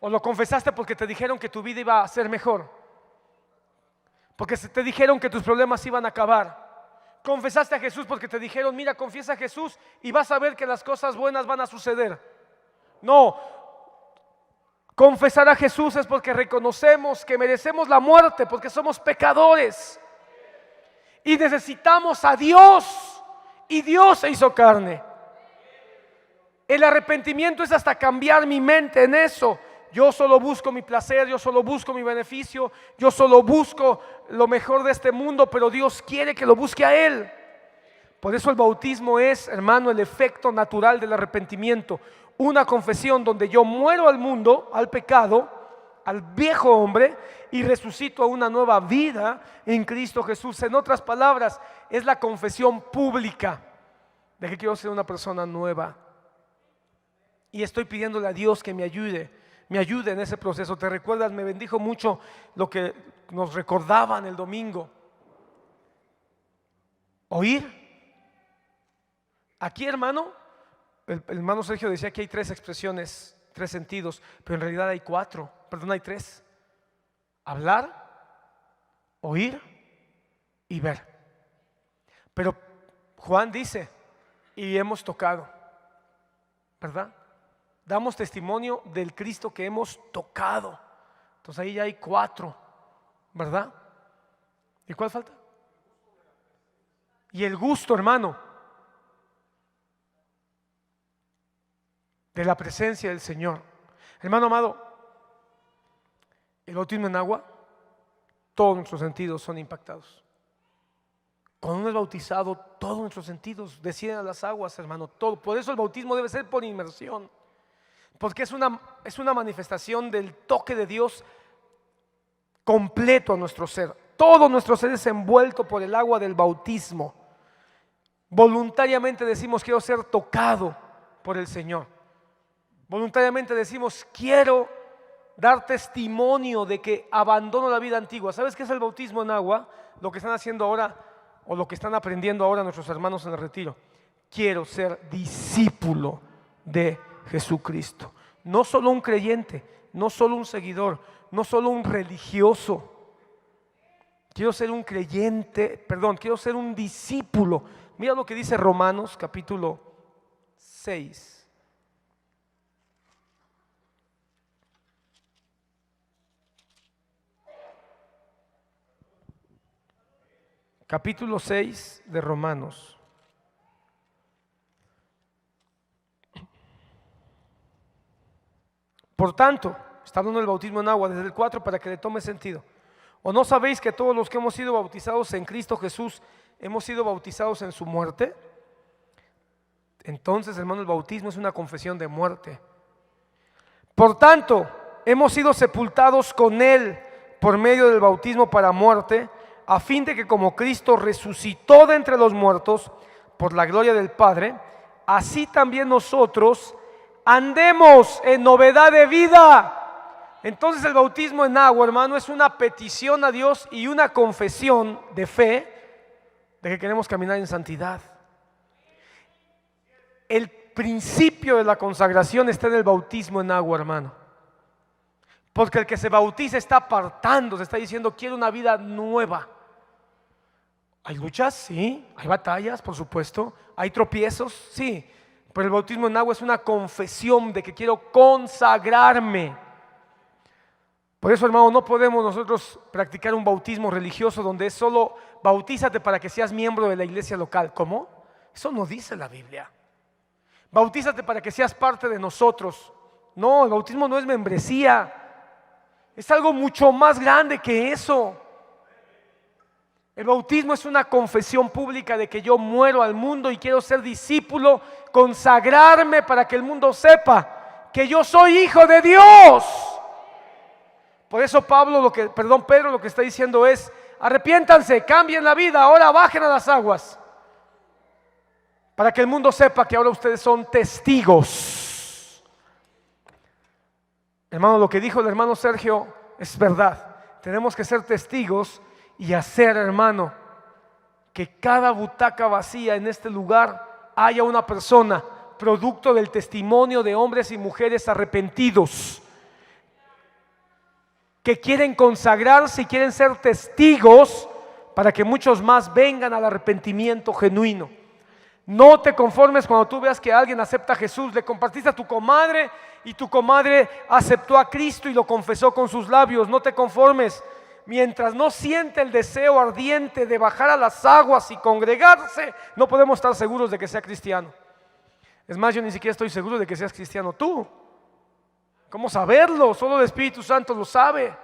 ¿O lo confesaste porque te dijeron que tu vida iba a ser mejor? Porque te dijeron que tus problemas iban a acabar. Confesaste a Jesús porque te dijeron: mira, confiesa a Jesús y vas a ver que las cosas buenas van a suceder. No, confesar a Jesús es porque reconocemos que merecemos la muerte, porque somos pecadores y necesitamos a Dios, y Dios se hizo carne. El arrepentimiento es hasta cambiar mi mente en eso. Yo solo busco mi placer, yo solo busco mi beneficio, yo solo busco lo mejor de este mundo, pero Dios quiere que lo busque a Él. Por eso el bautismo es, hermano, el efecto natural del arrepentimiento. Una confesión donde yo muero al mundo, al pecado, al viejo hombre, y resucito a una nueva vida en Cristo Jesús. En otras palabras, es la confesión pública de que quiero ser una persona nueva. Y estoy pidiéndole a Dios que me ayude en ese proceso. ¿Te recuerdas? Me bendijo mucho lo que nos recordaban el domingo. Oír. Aquí, hermano, el hermano Sergio decía que hay 3 expresiones, 3 sentidos, pero en realidad hay 4, hay 3. Hablar, oír y ver. Pero Juan dice: y hemos tocado, ¿verdad? Damos testimonio del Cristo que hemos tocado. Entonces ahí ya hay 4, ¿verdad? ¿Y cuál falta? Y el gusto, hermano, de la presencia del Señor. Hermano amado, el bautismo en agua, todos nuestros sentidos son impactados. Cuando uno es bautizado, todos nuestros sentidos descienden a las aguas, hermano, todo. Por eso el bautismo debe ser por inmersión, porque es una manifestación del toque de Dios completo a nuestro ser. Todo nuestro ser es envuelto por el agua del bautismo. Voluntariamente decimos: quiero ser tocado por el Señor. Voluntariamente decimos: quiero dar testimonio de que abandono la vida antigua. ¿Sabes qué es el bautismo en agua? Lo que están haciendo ahora, o lo que están aprendiendo ahora nuestros hermanos en el retiro. Quiero ser discípulo de Jesucristo. No solo un creyente, no solo un seguidor, no solo un religioso. Quiero ser un creyente, quiero ser un discípulo. Mira lo que dice Romanos capítulo 6. Capítulo 6 de Romanos. Por tanto, está hablando del bautismo en agua desde el 4 para que le tome sentido. ¿O no sabéis que todos los que hemos sido bautizados en Cristo Jesús hemos sido bautizados en su muerte? Entonces, hermano, el bautismo es una confesión de muerte. Por tanto, hemos sido sepultados con Él por medio del bautismo para muerte, a fin de que como Cristo resucitó de entre los muertos por la gloria del Padre, así también nosotros andemos en novedad de vida. Entonces el bautismo en agua, hermano, es una petición a Dios y una confesión de fe de que queremos caminar en santidad. El principio de la consagración está en el bautismo en agua, hermano. Porque el que se bautiza está apartando, se está diciendo: quiero una vida nueva. ¿Hay luchas? Sí. ¿Hay batallas? Por supuesto. ¿Hay tropiezos? Sí. Pero el bautismo en agua es una confesión de que quiero consagrarme. Por eso, hermano, no podemos nosotros practicar un bautismo religioso donde es solo bautízate para que seas miembro de la iglesia local. ¿Cómo? Eso no dice la Biblia. Bautízate para que seas parte de nosotros. No, el bautismo no es membresía. Es algo mucho más grande que eso. El bautismo es una confesión pública de que yo muero al mundo y quiero ser discípulo, consagrarme para que el mundo sepa que yo soy hijo de Dios. Por eso Pedro lo que está diciendo es: arrepiéntanse, cambien la vida, ahora bajen a las aguas, para que el mundo sepa que ahora ustedes son testigos. Hermano, lo que dijo el hermano Sergio es verdad. Tenemos que ser testigos y hacer, hermano, que cada butaca vacía en este lugar haya una persona producto del testimonio de hombres y mujeres arrepentidos que quieren consagrarse y quieren ser testigos para que muchos más vengan al arrepentimiento genuino. No te conformes cuando tú veas que alguien acepta a Jesús. Le compartiste a tu comadre y tu comadre aceptó a Cristo y lo confesó con sus labios. No te conformes. Mientras no siente el deseo ardiente de bajar a las aguas y congregarse, no podemos estar seguros de que sea cristiano. Es más, yo ni siquiera estoy seguro de que seas cristiano tú. ¿Cómo saberlo? Solo el Espíritu Santo lo sabe.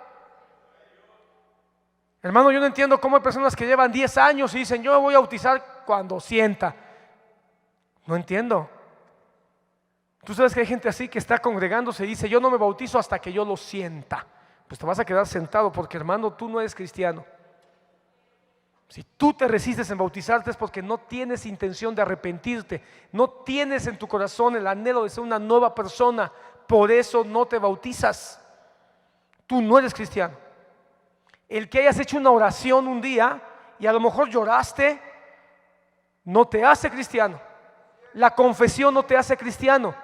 Hermano, yo no entiendo cómo hay personas que llevan 10 años y dicen: yo me voy a bautizar cuando sienta. No entiendo. Tú sabes que hay gente así que está congregándose y dice: yo no me bautizo hasta que yo lo sienta. Pues te vas a quedar sentado, porque, hermano, tú no eres cristiano. Si tú te resistes en bautizarte es porque no tienes intención de arrepentirte, no tienes en tu corazón el anhelo de ser una nueva persona. Por eso no te bautizas. Tú no eres cristiano. El que hayas hecho una oración un día y a lo mejor lloraste, no te hace cristiano. La confesión no te hace cristiano.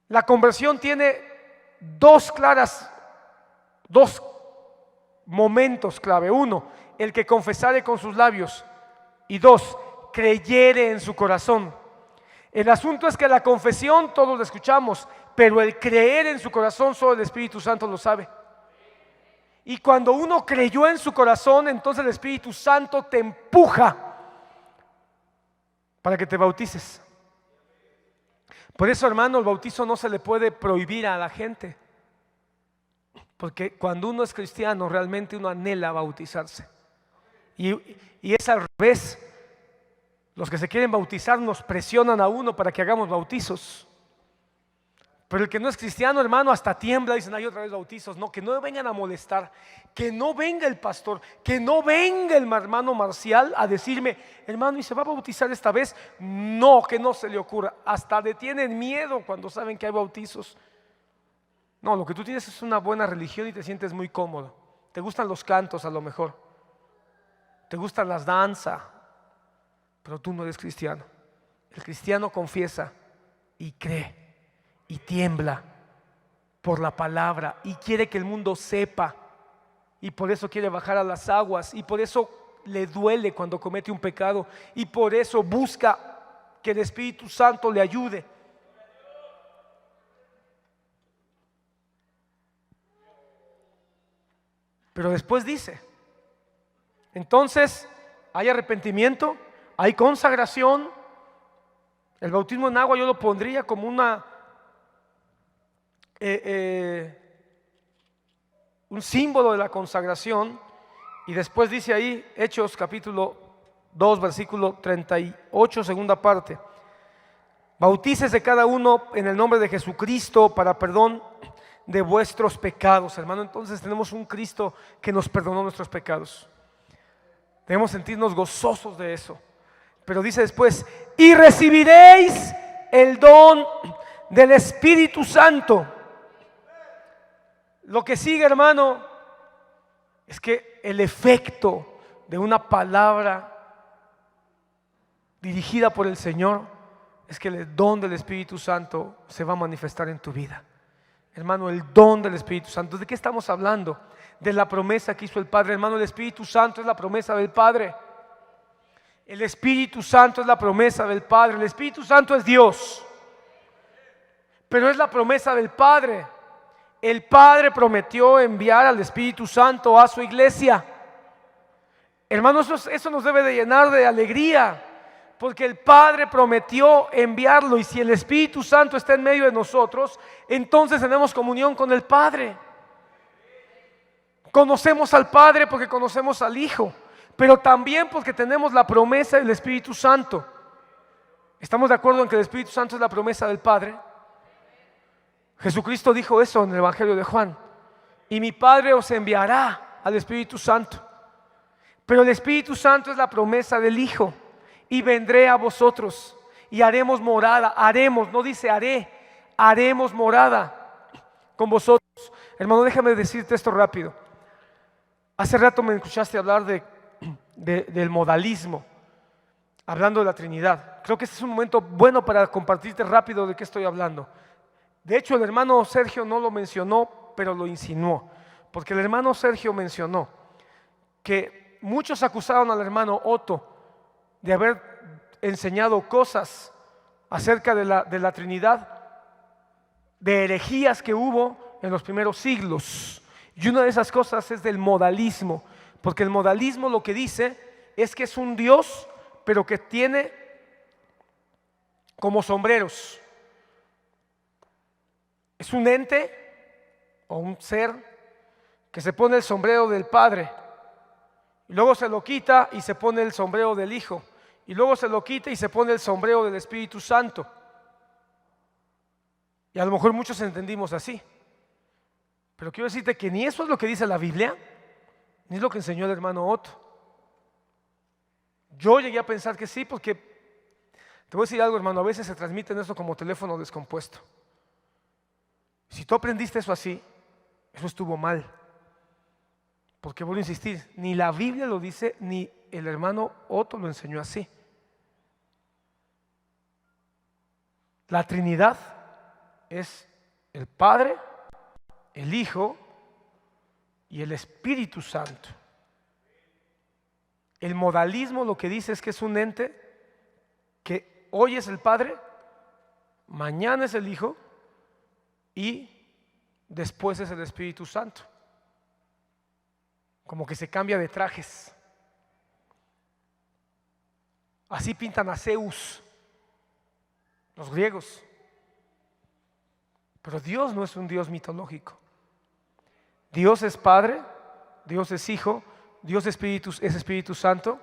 La conversión tiene dos momentos clave. Uno, el que confesare con sus labios, y dos, creyere en su corazón. El asunto es que la confesión todos la escuchamos, pero el creer en su corazón solo el Espíritu Santo lo sabe. Y cuando uno creyó en su corazón, entonces el Espíritu Santo te empuja para que te bautices. Por eso, hermano, el bautizo no se le puede prohibir a la gente, porque cuando uno es cristiano realmente uno anhela bautizarse. Y, y es al revés. Los que se quieren bautizar nos presionan a uno para que hagamos bautizos. Pero el que no es cristiano, hermano, hasta tiembla, dicen, hay otra vez bautizos. No, que no vengan a molestar, que no venga el pastor, que no venga el hermano Marcial a decirme, hermano, ¿y se va a bautizar esta vez? No, que no se le ocurra. Hasta tienen miedo cuando saben que hay bautizos. No, lo que tú tienes es una buena religión y te sientes muy cómodo. Te gustan los cantos a lo mejor. Te gustan las danzas, pero tú no eres cristiano. El cristiano confiesa y cree y tiembla por la palabra y quiere que el mundo sepa, y por eso quiere bajar a las aguas, y por eso le duele cuando comete un pecado, y por eso busca que el Espíritu Santo le ayude. Pero después dice, entonces hay arrepentimiento, hay consagración. El bautismo en agua yo lo pondría como un símbolo de la consagración. Y después dice ahí, Hechos capítulo 2, versículo 38, segunda parte: bautícese cada uno en el nombre de Jesucristo para perdón de vuestros pecados. Hermano, entonces tenemos un Cristo que nos perdonó nuestros pecados. Debemos sentirnos gozosos de eso. Pero dice después, y recibiréis el don del Espíritu Santo. Lo que sigue, hermano, es que el efecto de una palabra dirigida por el Señor es que el don del Espíritu Santo se va a manifestar en tu vida. Hermano, el don del Espíritu Santo. ¿De qué estamos hablando? De la promesa que hizo el Padre. Hermano, el Espíritu Santo es la promesa del Padre. El Espíritu Santo es la promesa del Padre. El Espíritu Santo es Dios, pero es la promesa del Padre. El Padre prometió enviar al Espíritu Santo a su iglesia. Hermanos, eso nos debe de llenar de alegría, porque el Padre prometió enviarlo, y si el Espíritu Santo está en medio de nosotros, entonces tenemos comunión con el Padre. Conocemos al Padre porque conocemos al Hijo, pero también porque tenemos la promesa del Espíritu Santo. ¿Estamos de acuerdo en que el Espíritu Santo es la promesa del Padre? Jesucristo dijo eso en el Evangelio de Juan: y mi Padre os enviará al Espíritu Santo. Pero el Espíritu Santo es la promesa del Hijo: y vendré a vosotros y haremos morada. Haremos, no dice haré, haremos morada con vosotros. Hermano, déjame decirte esto rápido. Hace rato me escuchaste hablar del modalismo, hablando de la Trinidad. Creo que este es un momento bueno para compartirte rápido de qué estoy hablando. De hecho, el hermano Sergio no lo mencionó, pero lo insinuó, porque el hermano Sergio mencionó que muchos acusaron al hermano Otto de haber enseñado cosas acerca de la Trinidad, de herejías que hubo en los primeros siglos. Y una de esas cosas es del modalismo, porque el modalismo lo que dice es que es un Dios, pero que tiene como sombreros. Es un ente o un ser que se pone el sombrero del Padre, y luego se lo quita y se pone el sombrero del Hijo, y luego se lo quita y se pone el sombrero del Espíritu Santo. Y a lo mejor muchos entendimos así, pero quiero decirte que ni eso es lo que dice la Biblia, ni es lo que enseñó el hermano Otto. Yo llegué a pensar que sí, porque te voy a decir algo, hermano, a veces se transmite esto como teléfono descompuesto. Si tú aprendiste eso así, eso estuvo mal. Porque vuelvo a insistir, ni la Biblia lo dice, ni el hermano Otto lo enseñó así. La Trinidad es el Padre, el Hijo y el Espíritu Santo. El modalismo lo que dice es que es un ente que hoy es el Padre, mañana es el Hijo y después es el Espíritu Santo. Como que se cambia de trajes. Así pintan a Zeus los griegos. Pero Dios no es un Dios mitológico. Dios es Padre, Dios es Hijo Dios es Espíritu Santo.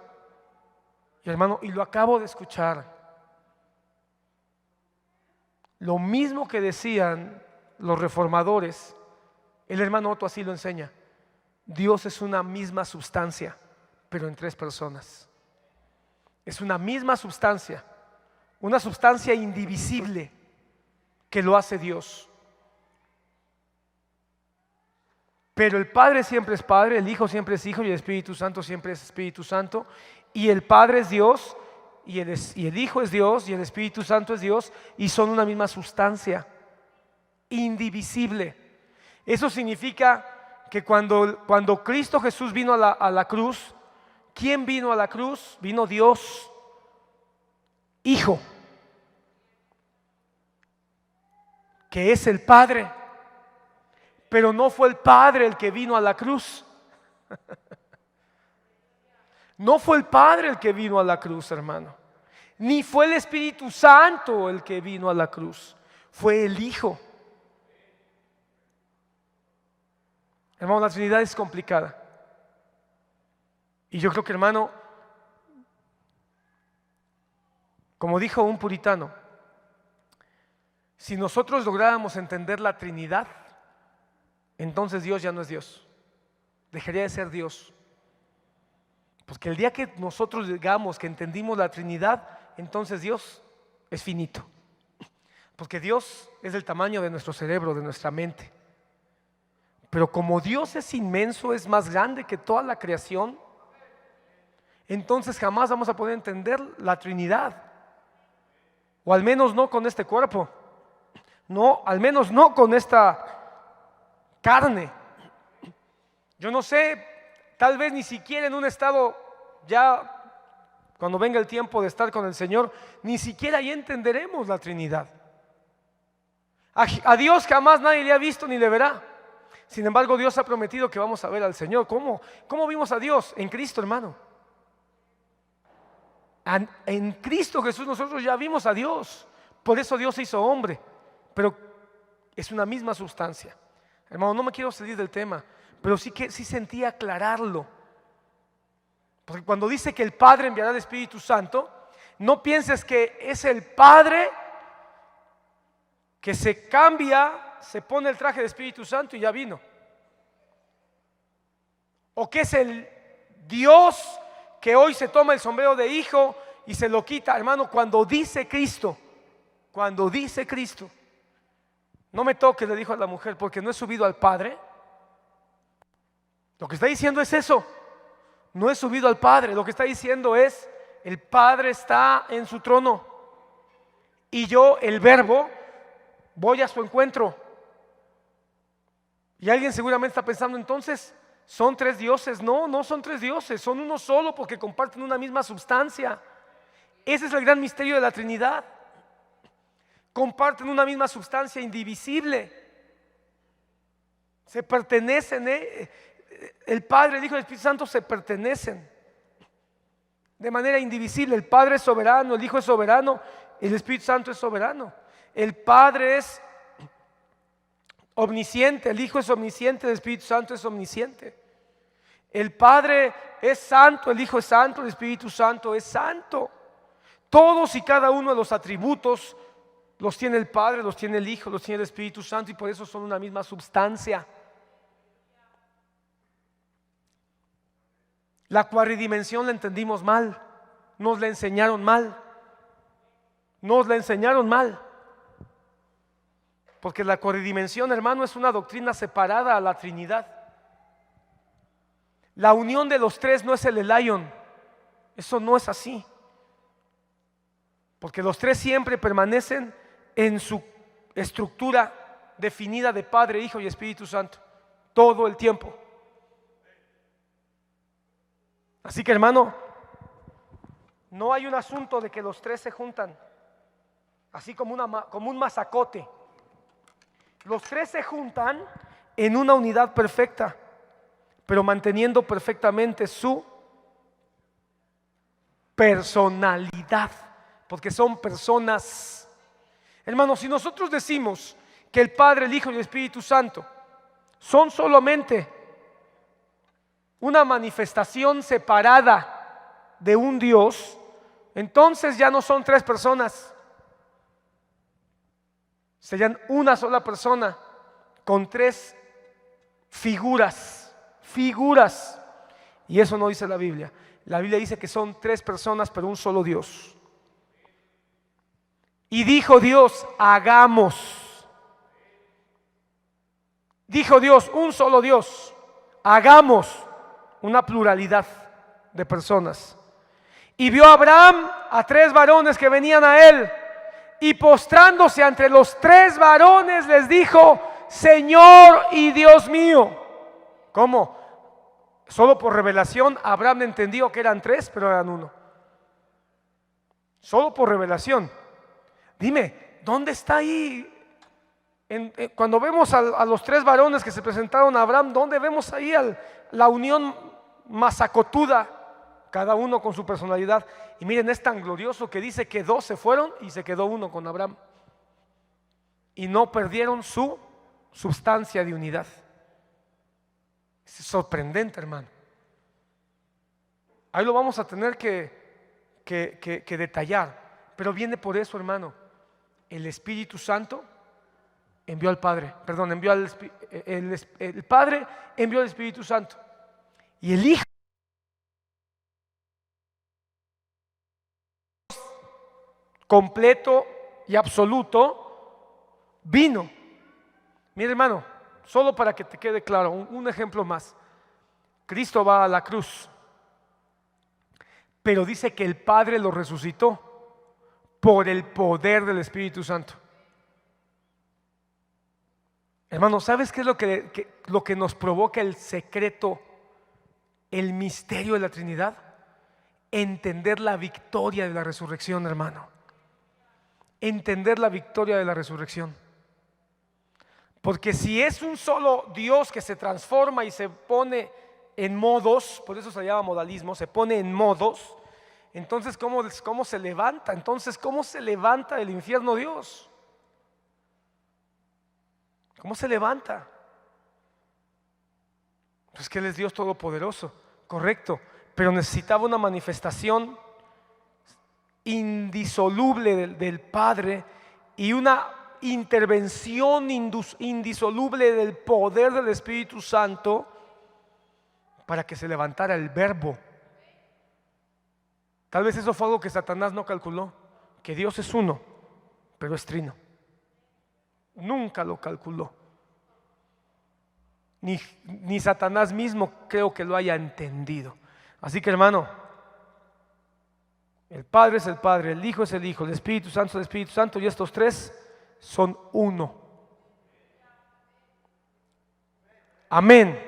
Y hermano, y lo acabo de escuchar. Lo mismo que decían los reformadores, el hermano Otto así lo enseña. Dios es una misma sustancia, pero en tres personas. Es una misma sustancia, una sustancia indivisible que lo hace Dios. Pero el Padre siempre es Padre, el Hijo siempre es Hijo y el Espíritu Santo siempre es Espíritu Santo. Y el Padre es Dios y el Hijo es Dios y el Espíritu Santo es Dios y son una misma sustancia, indivisible. Eso significa que cuando Cristo Jesús vino a la cruz, ¿quién vino a la cruz? Vino Dios, Hijo, que es el Padre. Pero no fue el Padre el que vino a la cruz. No fue el Padre el que vino a la cruz, hermano. Ni fue el Espíritu Santo el que vino a la cruz. Fue el Hijo. Hermano, la Trinidad es complicada. Y yo creo que, hermano, como dijo un puritano, si nosotros lográramos entender la Trinidad, entonces Dios ya no es Dios, dejaría de ser Dios. Porque el día que nosotros digamos que entendimos la Trinidad, entonces Dios es finito. Porque Dios es del tamaño de nuestro cerebro, de nuestra mente. Pero como Dios es inmenso, es más grande que toda la creación, entonces jamás vamos a poder entender la Trinidad. O al menos no con este cuerpo. No, al menos no con esta carne. Yo no sé, tal vez ni siquiera en un estado ya, cuando venga el tiempo de estar con el Señor, ni siquiera ahí entenderemos la Trinidad. A Dios jamás nadie le ha visto ni le verá. Sin embargo, Dios ha prometido que vamos a ver al Señor. ¿Cómo vimos a Dios? En Cristo, hermano. En Cristo Jesús nosotros ya vimos a Dios. Por eso Dios se hizo hombre. Pero es una misma sustancia. Hermano, no me quiero salir del tema, pero sí sentí aclararlo. Porque cuando dice que el Padre enviará al Espíritu Santo, no pienses que es el Padre que se cambia, se pone el traje de Espíritu Santo y ya vino. O que es el Dios que hoy se toma el sombrero de hijo y se lo quita. Hermano, cuando dice Cristo, no me toques, le dijo a la mujer, porque no he subido al Padre. Lo que está diciendo es eso. No he subido al Padre. Lo que está diciendo es, el Padre está en su trono y yo, el Verbo, voy a su encuentro. Y alguien seguramente está pensando, entonces, ¿son tres dioses? No, no son tres dioses, son uno solo porque comparten una misma sustancia. Ese es el gran misterio de la Trinidad. Comparten una misma sustancia indivisible. Se pertenecen, el Padre, el Hijo y el Espíritu Santo se pertenecen de manera indivisible. El Padre es soberano, el Hijo es soberano, el Espíritu Santo es soberano. El Padre es omnisciente, el Hijo es omnisciente, el Espíritu Santo es omnisciente. El Padre es santo, el Hijo es santo, el Espíritu Santo es santo. Todos y cada uno de los atributos los tiene el Padre, los tiene el Hijo, los tiene el Espíritu Santo y por eso son una misma sustancia. La cuadridimensión la entendimos mal, nos la enseñaron mal. Porque la cuadridimensión, hermano, es una doctrina separada a la Trinidad. La unión de los tres no es el Elyon, eso no es así. Porque los tres siempre permanecen en su estructura definida de Padre, Hijo y Espíritu Santo, todo el tiempo. Así que, hermano, no hay un asunto de que los tres se juntan, así como un mazacote. Los tres se juntan en una unidad perfecta, pero manteniendo perfectamente su personalidad, porque son personas. Hermanos, si nosotros decimos que el Padre, el Hijo y el Espíritu Santo son solamente una manifestación separada de un Dios, entonces ya no son tres personas, serían una sola persona con tres figuras. Y eso no dice la Biblia. La Biblia dice que son tres personas pero un solo Dios. Y dijo Dios, hagamos. Dijo Dios, un solo Dios, hagamos una pluralidad de personas. Y vio Abraham a tres varones que venían a él, y postrándose ante los tres varones les dijo, Señor y Dios mío. ¿Cómo? Solo por revelación Abraham entendió que eran tres, pero eran uno. Solo por revelación. Dime, ¿dónde está ahí? Cuando vemos a los tres varones que se presentaron a Abraham, ¿dónde vemos ahí la unión masacotuda? Cada uno con su personalidad. Y miren, es tan glorioso que dice que dos se fueron y se quedó uno con Abraham. Y no perdieron su sustancia de unidad. Es sorprendente, hermano. Ahí lo vamos a tener que detallar. Pero viene por eso, hermano. El Espíritu Santo envió al Padre. Perdón, el Padre envió al Espíritu Santo. Y el Hijo completo y absoluto vino. Mira, hermano, solo para que te quede claro, un ejemplo más. Cristo va a la cruz, pero dice que el Padre lo resucitó por el poder del Espíritu Santo. Hermano, ¿sabes qué es lo que nos provoca el secreto, el misterio de la Trinidad? Entender la victoria de la resurrección, hermano. Entender la victoria de la resurrección. Porque si es un solo Dios que se transforma y se pone en modos, por eso se llama modalismo, se pone en modos, entonces ¿cómo se levanta? Entonces, ¿cómo se levanta del infierno Dios? ¿Cómo se levanta? Pues que Él es Dios todopoderoso, correcto, pero necesitaba una manifestación indisoluble del Padre y una intervención indisoluble del poder del Espíritu Santo para que se levantara el Verbo. Tal vez eso fue algo que Satanás no calculó, que Dios es uno, pero es trino. Nunca lo calculó. Ni Satanás mismo creo que lo haya entendido. Así que, hermano, el Padre es el Padre, el Hijo es el Hijo, el Espíritu Santo es el Espíritu Santo, y estos tres son uno. Amén.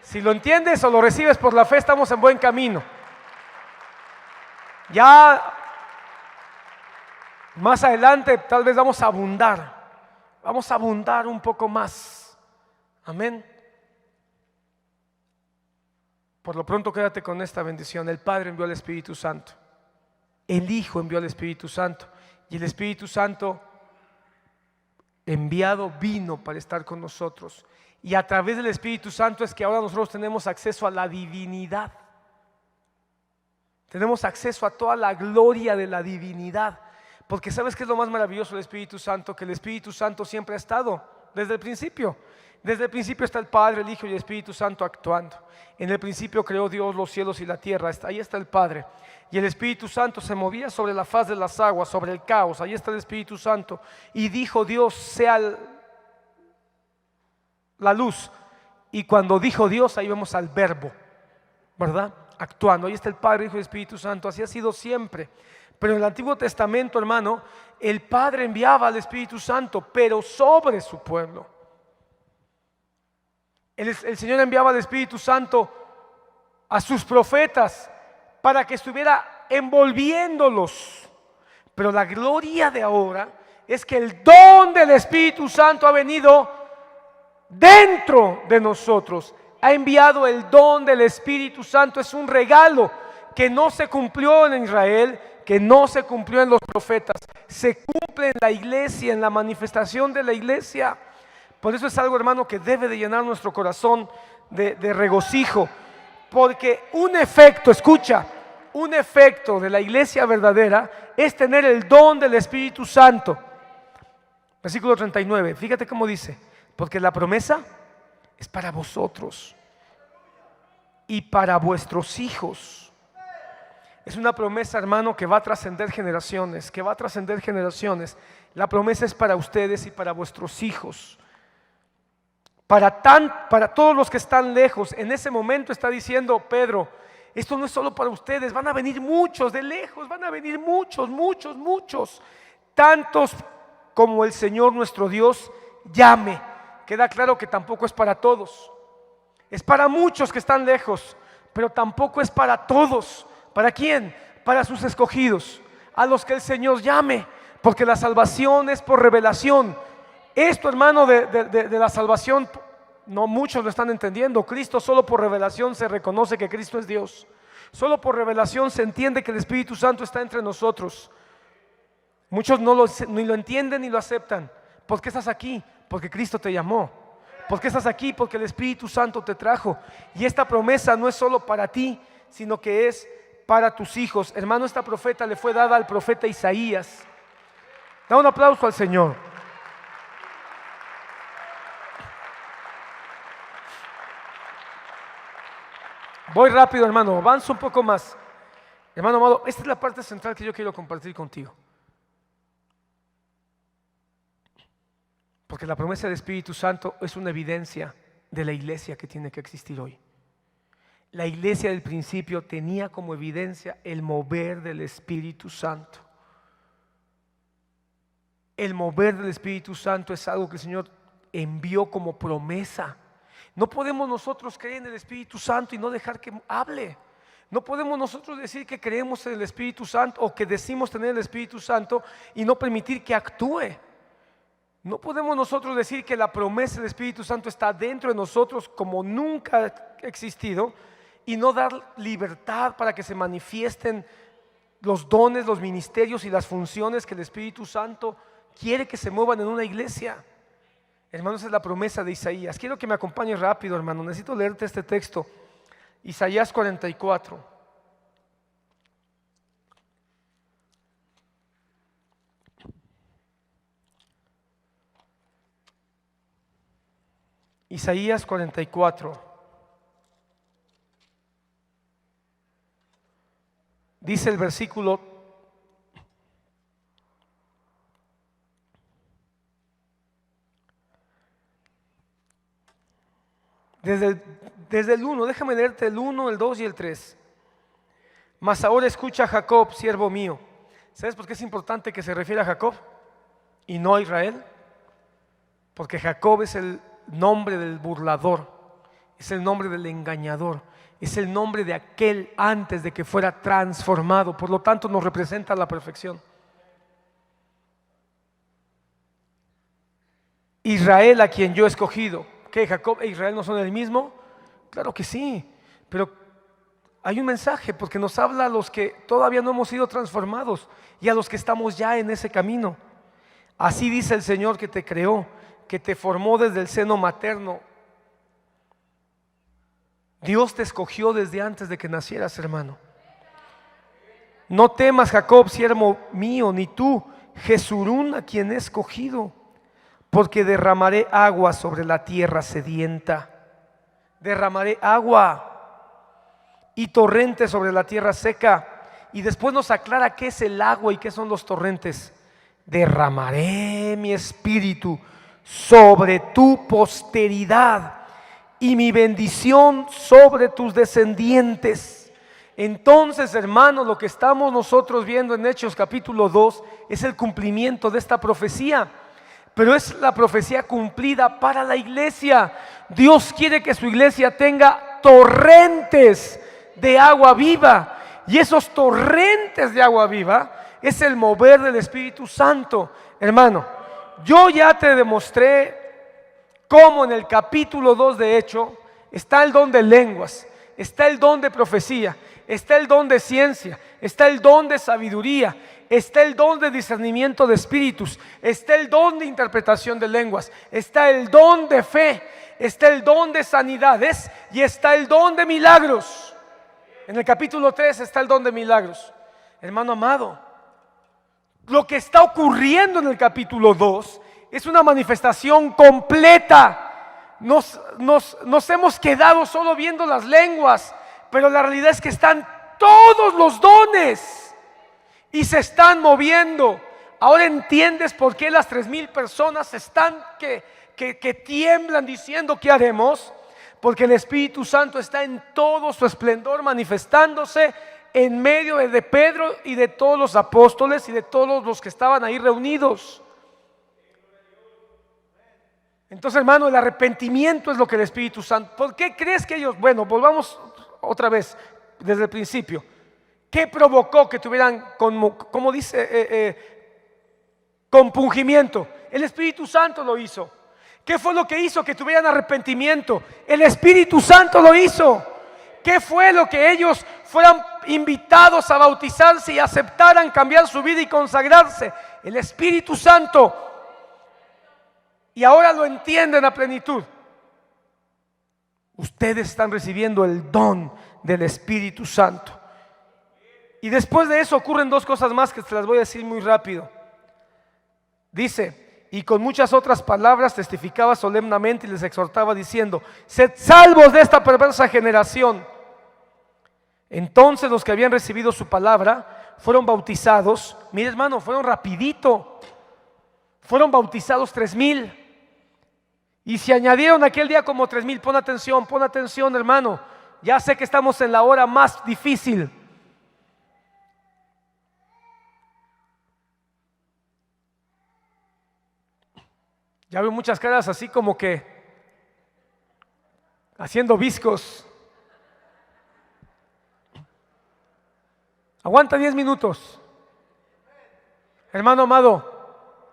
Si lo entiendes o lo recibes por la fe, estamos en buen camino. Ya más adelante tal vez vamos a abundar un poco más. Amén. Por lo pronto quédate con esta bendición. El Padre envió al Espíritu Santo, el Hijo envió al Espíritu Santo, y el Espíritu Santo enviado vino para estar con nosotros. Y a través del Espíritu Santo es que ahora nosotros tenemos acceso a la divinidad. Tenemos acceso a toda la gloria de la divinidad. Porque ¿sabes qué es lo más maravilloso del Espíritu Santo? Que el Espíritu Santo siempre ha estado desde el principio. Desde el principio está el Padre, el Hijo y el Espíritu Santo actuando. En el principio creó Dios los cielos y la tierra. Ahí está el Padre. Y el Espíritu Santo se movía sobre la faz de las aguas, sobre el caos. Ahí está el Espíritu Santo. Y dijo Dios, sea la luz. Y cuando dijo Dios, ahí vemos al Verbo, ¿verdad? Actuando. Ahí está el Padre, Hijo y Espíritu Santo. Así ha sido siempre. Pero en el Antiguo Testamento, hermano, el Padre enviaba al Espíritu Santo, pero sobre su pueblo. El Señor enviaba al Espíritu Santo a sus profetas para que estuviera envolviéndolos. Pero la gloria de ahora es que el don del Espíritu Santo ha venido dentro de nosotros. Ha enviado el don del Espíritu Santo. Es un regalo que no se cumplió en Israel, que no se cumplió en los profetas. Se cumple en la iglesia, en la manifestación de la iglesia. Por eso es algo, hermano, que debe de llenar nuestro corazón de regocijo. Porque un efecto, escucha, un efecto de la iglesia verdadera es tener el don del Espíritu Santo. Versículo 39, fíjate cómo dice: porque la promesa es para vosotros y para vuestros hijos. Es una promesa, hermano, que va a trascender generaciones, que va a trascender generaciones. La promesa es para ustedes y para vuestros hijos. Para todos los que están lejos. En ese momento está diciendo Pedro: esto no es solo para ustedes, van a venir muchos de lejos, van a venir muchos, tantos como el Señor nuestro Dios llame. Queda claro que tampoco es para todos, es para muchos que están lejos, pero tampoco es para todos. ¿Para quién? Para sus escogidos, a los que el Señor llame, porque la salvación es por revelación. Esto, hermano, de la salvación, no muchos lo están entendiendo. Cristo, solo por revelación se reconoce que Cristo es Dios. Solo por revelación se entiende que el Espíritu Santo está entre nosotros. Muchos ni lo entienden ni lo aceptan. ¿Por qué estás aquí? Porque Cristo te llamó. ¿Por qué estás aquí? Porque el Espíritu Santo te trajo. Y esta promesa no es solo para ti, sino que es para tus hijos. Hermano, esta profeta le fue dada al profeta Isaías. Da un aplauso al Señor. Voy rápido, hermano, avanzo un poco más. Hermano amado, esta es la parte central que yo quiero compartir contigo. Porque la promesa del Espíritu Santo es una evidencia de la iglesia que tiene que existir hoy. La iglesia del principio tenía como evidencia el mover del Espíritu Santo. El mover del Espíritu Santo es algo que el Señor envió como promesa. No podemos nosotros creer en el Espíritu Santo y no dejar que hable. No podemos nosotros decir que creemos en el Espíritu Santo o que decimos tener el Espíritu Santo y no permitir que actúe. No podemos nosotros decir que la promesa del Espíritu Santo está dentro de nosotros como nunca ha existido y no dar libertad para que se manifiesten los dones, los ministerios y las funciones que el Espíritu Santo quiere que se muevan en una iglesia. Hermanos, es la promesa de Isaías. Quiero que me acompañes rápido, hermano. Necesito leerte este texto. Isaías 44. Isaías 44. Dice el versículo 1, déjame leerte el 1, el 2 y el 3. Mas ahora escucha a Jacob, siervo mío. ¿Sabes por qué es importante que se refiera a Jacob y no a Israel? Porque Jacob es el nombre del burlador, es el nombre del engañador, es el nombre de aquel antes de que fuera transformado. Por lo tanto, nos representa a la perfección. Israel, a quien yo he escogido. ¿Qué? ¿Jacob e Israel no son el mismo? Claro que sí, pero hay un mensaje porque nos habla a los que todavía no hemos sido transformados y a los que estamos ya en ese camino. Así dice el Señor que te creó, que te formó desde el seno materno. Dios te escogió desde antes de que nacieras, hermano. No temas, Jacob, siervo mío, ni tú, Jesurún, a quien he escogido, porque derramaré agua sobre la tierra sedienta. Derramaré agua y torrentes sobre la tierra seca. Y después nos aclara qué es el agua y qué son los torrentes. Derramaré mi espíritu sobre tu posteridad y mi bendición sobre tus descendientes. Entonces, hermanos, lo que estamos nosotros viendo en Hechos capítulo 2 es el cumplimiento de esta profecía. Pero es la profecía cumplida para la iglesia. Dios quiere que su iglesia tenga torrentes de agua viva. Y esos torrentes de agua viva es el mover del Espíritu Santo. Hermano, yo ya te demostré cómo en el capítulo 2 de Hechos está el don de lenguas, está el don de profecía, está el don de ciencia, está el don de sabiduría, está el don de discernimiento de espíritus, está el don de interpretación de lenguas, está el don de fe, está el don de sanidades y está el don de milagros. En el capítulo 3 está el don de milagros. Hermano amado, lo que está ocurriendo en el capítulo 2 es una manifestación completa. Nos hemos quedado solo viendo las lenguas, pero la realidad es que están todos los dones y se están moviendo. Ahora entiendes por qué las 3,000 personas están que tiemblan diciendo ¿qué haremos? Porque el Espíritu Santo está en todo su esplendor manifestándose en medio de Pedro y de todos los apóstoles y de todos los que estaban ahí reunidos. Entonces, hermano, el arrepentimiento es lo que el Espíritu Santo. ¿Por qué crees que ellos? Bueno, volvamos otra vez desde el principio. ¿Qué provocó que tuvieran, como dice, compungimiento? El Espíritu Santo lo hizo. ¿Qué fue lo que hizo que tuvieran arrepentimiento? El Espíritu Santo lo hizo. ¿Qué fue lo que ellos fueran invitados a bautizarse y aceptaran cambiar su vida y consagrarse? El Espíritu Santo. Y ahora lo entienden a plenitud. Ustedes están recibiendo el don del Espíritu Santo. Y después de eso ocurren dos cosas más que te las voy a decir muy rápido. Dice, y con muchas otras palabras testificaba solemnemente y les exhortaba diciendo: sed salvos de esta perversa generación. Entonces los que habían recibido su palabra fueron bautizados. Mire, hermano, fueron rapidito. Fueron bautizados 3,000. Y se añadieron aquel día como 3,000. Pon atención, hermano. Ya sé que estamos en la hora más difícil. Ya veo muchas caras así como que haciendo viscos. Aguanta 10 minutos. Hermano amado,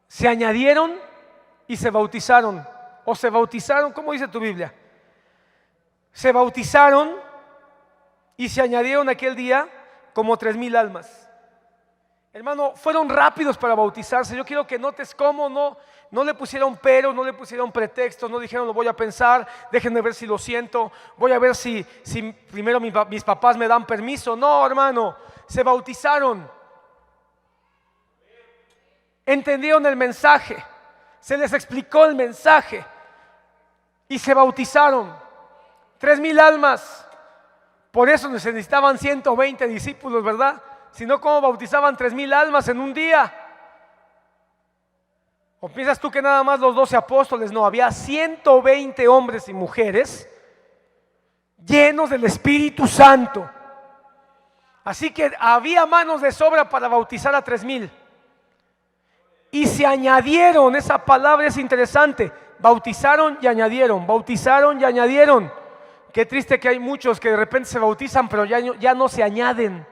se añadieron y se bautizaron. O se bautizaron, ¿cómo dice tu Biblia? Se bautizaron y se añadieron aquel día como 3,000 almas. Hermano, fueron rápidos para bautizarse. Yo quiero que notes cómo no le pusieron pero, no le pusieron pretextos, no dijeron lo voy a pensar, déjenme ver si lo siento, voy a ver si primero mis papás me dan permiso. No, hermano, se bautizaron. Entendieron el mensaje, se les explicó el mensaje y se bautizaron. 3,000 almas. Por eso se necesitaban 120 discípulos, ¿verdad? Si no, ¿cómo bautizaban 3,000 almas en un día? ¿O piensas tú que nada más los 12 apóstoles? No, había 120 hombres y mujeres llenos del Espíritu Santo. Así que había manos de sobra para bautizar a 3,000. Y se añadieron, esa palabra es interesante, bautizaron y añadieron, bautizaron y añadieron. Qué triste que hay muchos que de repente se bautizan pero ya no se añaden.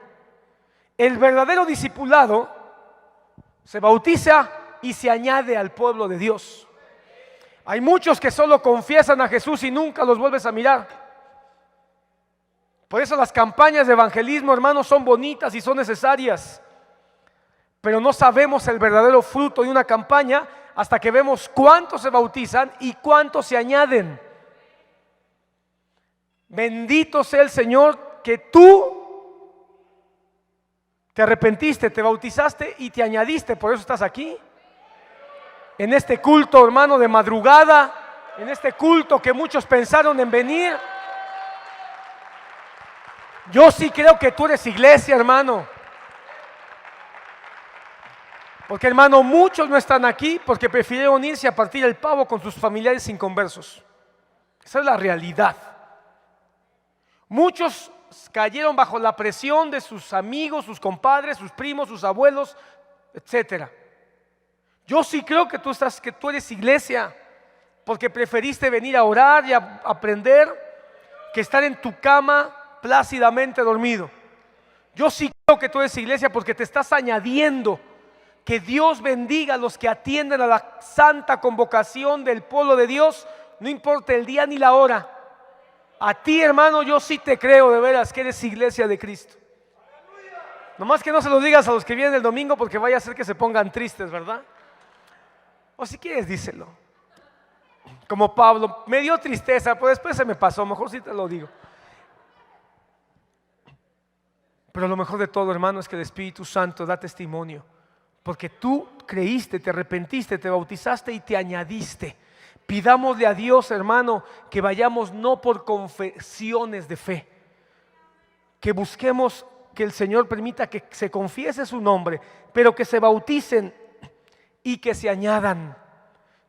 El verdadero discipulado se bautiza y se añade al pueblo de Dios. Hay muchos que solo confiesan a Jesús y nunca los vuelves a mirar. Por eso las campañas de evangelismo, hermanos, son bonitas y son necesarias. Pero no sabemos el verdadero fruto de una campaña hasta que vemos cuántos se bautizan y cuántos se añaden. Bendito sea el Señor que tú te arrepentiste, te bautizaste y te añadiste. Por eso estás aquí. En este culto, hermano, de madrugada, en este culto que muchos pensaron en venir. Yo sí creo que tú eres iglesia, hermano. Porque, hermano, muchos no están aquí porque prefirieron irse a partir el pavo con sus familiares inconversos. Esa es la realidad. Muchos cayeron bajo la presión de sus amigos, sus compadres, sus primos, sus abuelos, etcétera. Yo sí creo que tú eres iglesia porque preferiste venir a orar y a aprender que estar en tu cama plácidamente dormido. Yo sí creo que tú eres iglesia porque te estás añadiendo. Que Dios bendiga a los que atienden a la santa convocación del pueblo de Dios, no importa el día ni la hora. A ti, hermano, yo sí te creo de veras que eres iglesia de Cristo. Nomás que no se lo digas a los que vienen el domingo porque vaya a ser que se pongan tristes, ¿verdad? O si quieres, díselo. Como Pablo, me dio tristeza, pero después se me pasó, mejor sí te lo digo. Pero lo mejor de todo, hermano, es que el Espíritu Santo da testimonio, porque tú creíste, te arrepentiste, te bautizaste y te añadiste. Pidámosle a Dios, hermano, que vayamos no por confesiones de fe, que busquemos que el Señor permita que se confiese su nombre, pero que se bauticen y que se añadan,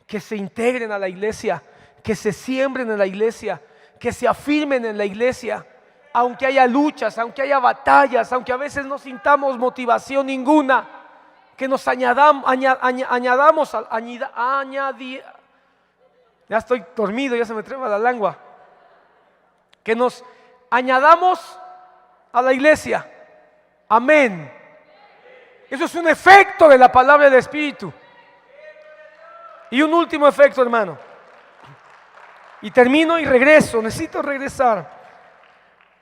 que se integren a la iglesia, que se siembren en la iglesia, que se afirmen en la iglesia, aunque haya luchas, aunque haya batallas, aunque a veces no sintamos motivación ninguna, que nos añadamos, ya estoy dormido, ya se me trema la lengua, que nos añadamos a la iglesia. Amén. Eso es un efecto de la palabra del Espíritu. Y un último efecto, hermano. Y termino y regreso, necesito regresar.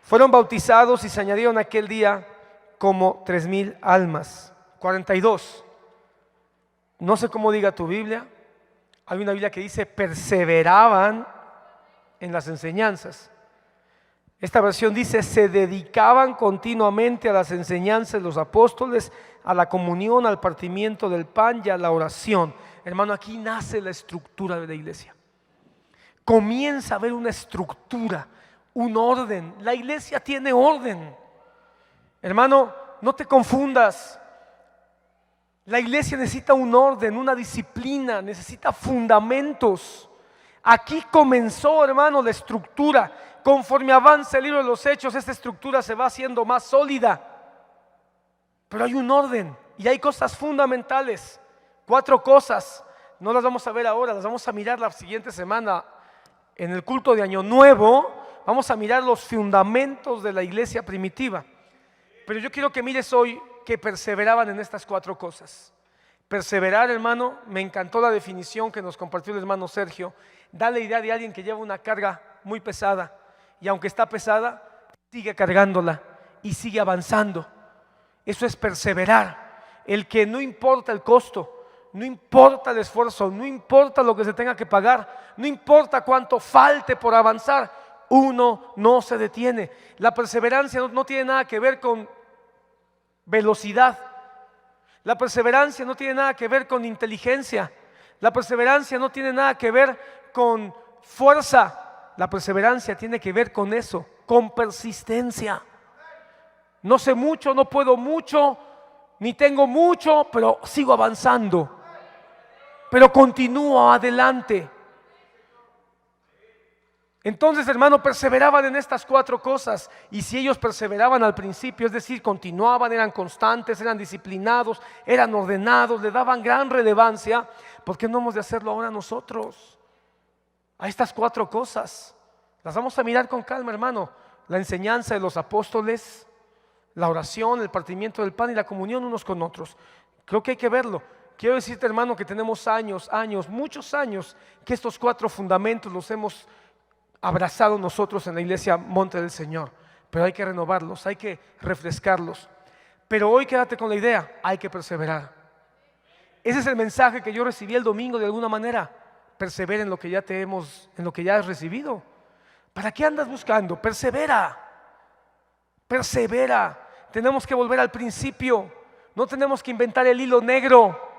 Fueron bautizados y se añadieron aquel día como 3,000 almas. 42. No sé cómo diga tu Biblia. Hay una Biblia que dice perseveraban en las enseñanzas. Esta versión dice se dedicaban continuamente a las enseñanzas de los apóstoles, a la comunión, al partimiento del pan y a la oración. Hermano, aquí nace la estructura de la iglesia. Comienza a haber una estructura, un orden. La iglesia tiene orden. Hermano, no te confundas. La iglesia necesita un orden, una disciplina, necesita fundamentos. Aquí comenzó, hermano, la estructura. Conforme avanza el libro de los Hechos, esta estructura se va haciendo más sólida. Pero hay un orden y hay cosas fundamentales. 4 cosas. No las vamos a ver ahora, las vamos a mirar la siguiente semana en el culto de Año Nuevo. Vamos a mirar los fundamentos de la iglesia primitiva. Pero yo quiero que mires hoy que perseveraban en estas 4 cosas. Perseverar, hermano, me encantó la definición que nos compartió el hermano Sergio. Da la idea de alguien que lleva una carga muy pesada y aunque está pesada, sigue cargándola y sigue avanzando. Eso es perseverar. El que no importa el costo, no importa el esfuerzo, no importa lo que se tenga que pagar, no importa cuánto falte por avanzar, uno no se detiene. La perseverancia no tiene nada que ver con velocidad. La perseverancia no tiene nada que ver con inteligencia. La perseverancia no tiene nada que ver con fuerza. La perseverancia tiene que ver con eso, con persistencia. No sé mucho, no puedo mucho, ni tengo mucho, pero sigo avanzando. Pero continúo adelante. Entonces, hermano, perseveraban en estas 4 cosas. Y si ellos perseveraban al principio, es decir, continuaban, eran constantes, eran disciplinados, eran ordenados, le daban gran relevancia, ¿por qué no hemos de hacerlo ahora nosotros? A estas 4 cosas las vamos a mirar con calma, hermano. La enseñanza de los apóstoles, la oración, el partimiento del pan y la comunión unos con otros. Creo que hay que verlo. Quiero decirte, hermano, que tenemos años, muchos años, que estos 4 fundamentos los hemos abrazado nosotros en la iglesia Monte del Señor, pero hay que renovarlos, hay que refrescarlos. Pero hoy quédate con la idea, hay que perseverar. Ese es el mensaje que yo recibí el domingo de alguna manera. Persevera en lo que ya en lo que ya has recibido. ¿Para qué andas buscando? Persevera. Persevera. Tenemos que volver al principio. No tenemos que inventar el hilo negro.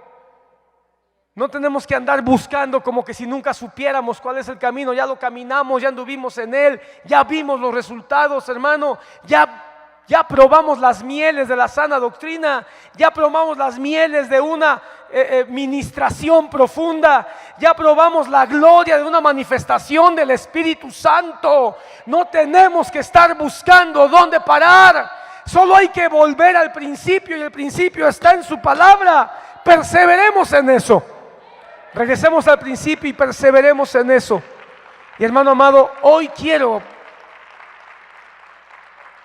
No tenemos que andar buscando como que si nunca supiéramos cuál es el camino. Ya lo caminamos, ya anduvimos en él, ya vimos los resultados, hermano. Ya probamos las mieles de la sana doctrina, ya probamos las mieles de una ministración profunda, ya probamos la gloria de una manifestación del Espíritu Santo. No tenemos que estar buscando dónde parar, solo hay que volver al principio y el principio está en su palabra. Perseveremos en eso. Regresemos al principio y perseveremos en eso. Y hermano amado, hoy quiero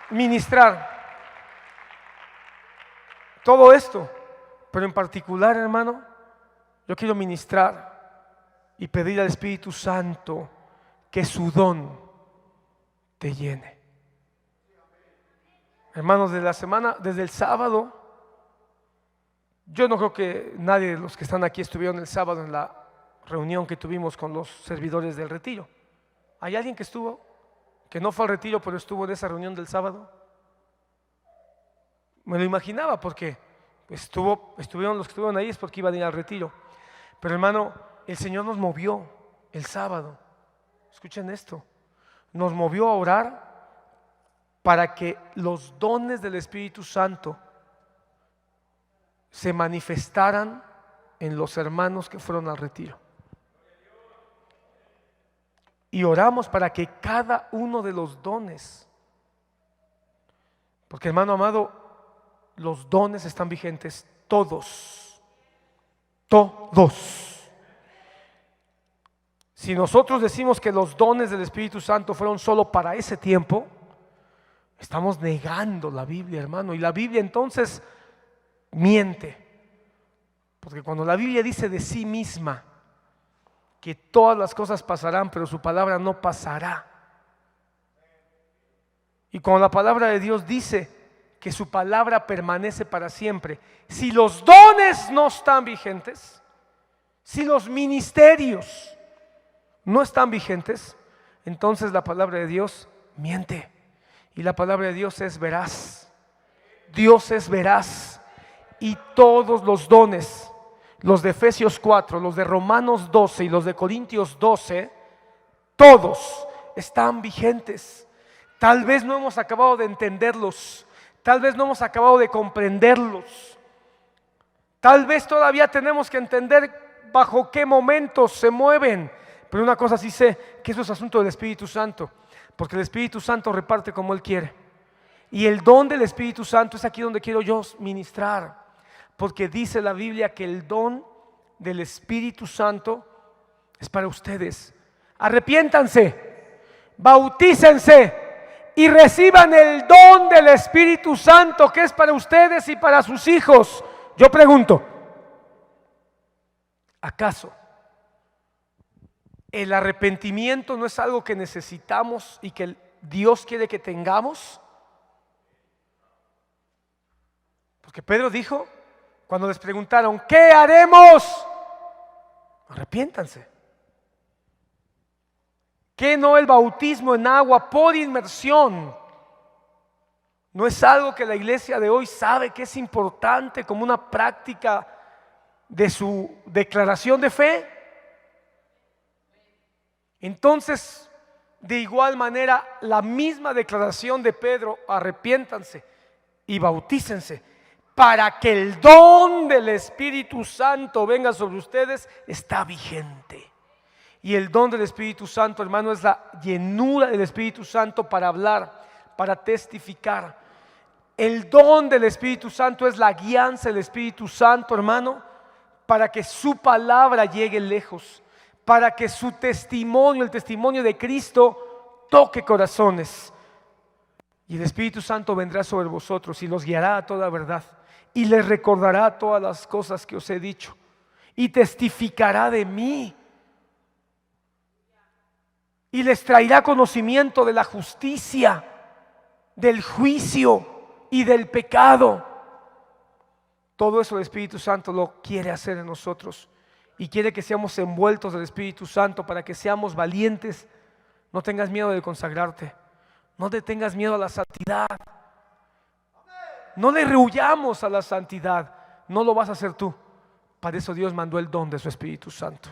ministrar todo esto, pero en particular, hermano, yo quiero ministrar y pedir al Espíritu Santo que su don te llene. Hermanos, de la semana, desde el sábado, yo no creo que nadie de los que están aquí estuvieron el sábado en la reunión que tuvimos con los servidores del retiro. ¿Hay alguien que estuvo? Que no fue al retiro, pero estuvo en esa reunión del sábado. Me lo imaginaba porque estuvieron los que estuvieron ahí es porque iban a ir al retiro. Pero hermano, el Señor nos movió el sábado. Escuchen esto. Nos movió a orar para que los dones del Espíritu Santo se manifestaran en los hermanos que fueron al retiro. Y oramos para que cada uno de los dones, porque hermano amado, los dones están vigentes todos. Si nosotros decimos que los dones del Espíritu Santo fueron solo para ese tiempo, estamos negando la Biblia, hermano. Y la Biblia entonces miente. Porque cuando la Biblia dice de sí misma que todas las cosas pasarán, pero su palabra no pasará. Y cuando la palabra de Dios dice que su palabra permanece para siempre, si los dones no están vigentes, si los ministerios no están vigentes, entonces la palabra de Dios miente. Y la palabra de Dios es veraz. Dios es veraz. Y todos los dones, los de Efesios 4, los de Romanos 12 y los de Corintios 12, todos están vigentes. Tal vez no hemos acabado de entenderlos, tal vez no hemos acabado de comprenderlos, tal vez todavía tenemos que entender bajo qué momentos se mueven. Pero una cosa sí sé, que eso es asunto del Espíritu Santo, porque el Espíritu Santo reparte como Él quiere. Y el don del Espíritu Santo es aquí donde quiero yo ministrar, porque dice la Biblia que el don del Espíritu Santo es para ustedes. Arrepiéntanse, bautícense y reciban el don del Espíritu Santo que es para ustedes y para sus hijos. Yo pregunto, ¿acaso el arrepentimiento no es algo que necesitamos y que Dios quiere que tengamos? Porque Pedro dijo, cuando les preguntaron, ¿qué haremos? Arrepiéntanse. ¿Qué no el bautismo en agua por inmersión no es algo que la iglesia de hoy sabe que es importante como una práctica de su declaración de fe? Entonces, de igual manera, la misma declaración de Pedro, arrepiéntanse y bautícense para que el don del Espíritu Santo venga sobre ustedes, está vigente. Y el don del Espíritu Santo, hermano, es la llenura del Espíritu Santo para hablar, para testificar. El don del Espíritu Santo es la guianza del Espíritu Santo, hermano, para que su palabra llegue lejos, para que su testimonio, el testimonio de Cristo, toque corazones. Y el Espíritu Santo vendrá sobre vosotros y los guiará a toda verdad y les recordará todas las cosas que os he dicho y testificará de mí y les traerá conocimiento de la justicia, del juicio y del pecado. Todo eso el Espíritu Santo lo quiere hacer en nosotros y quiere que seamos envueltos del Espíritu Santo para que seamos valientes. No tengas miedo de consagrarte, no te tengas miedo a la santidad, no le rehuyamos a la santidad. No lo vas a hacer tú. Para eso Dios mandó el don de su Espíritu Santo.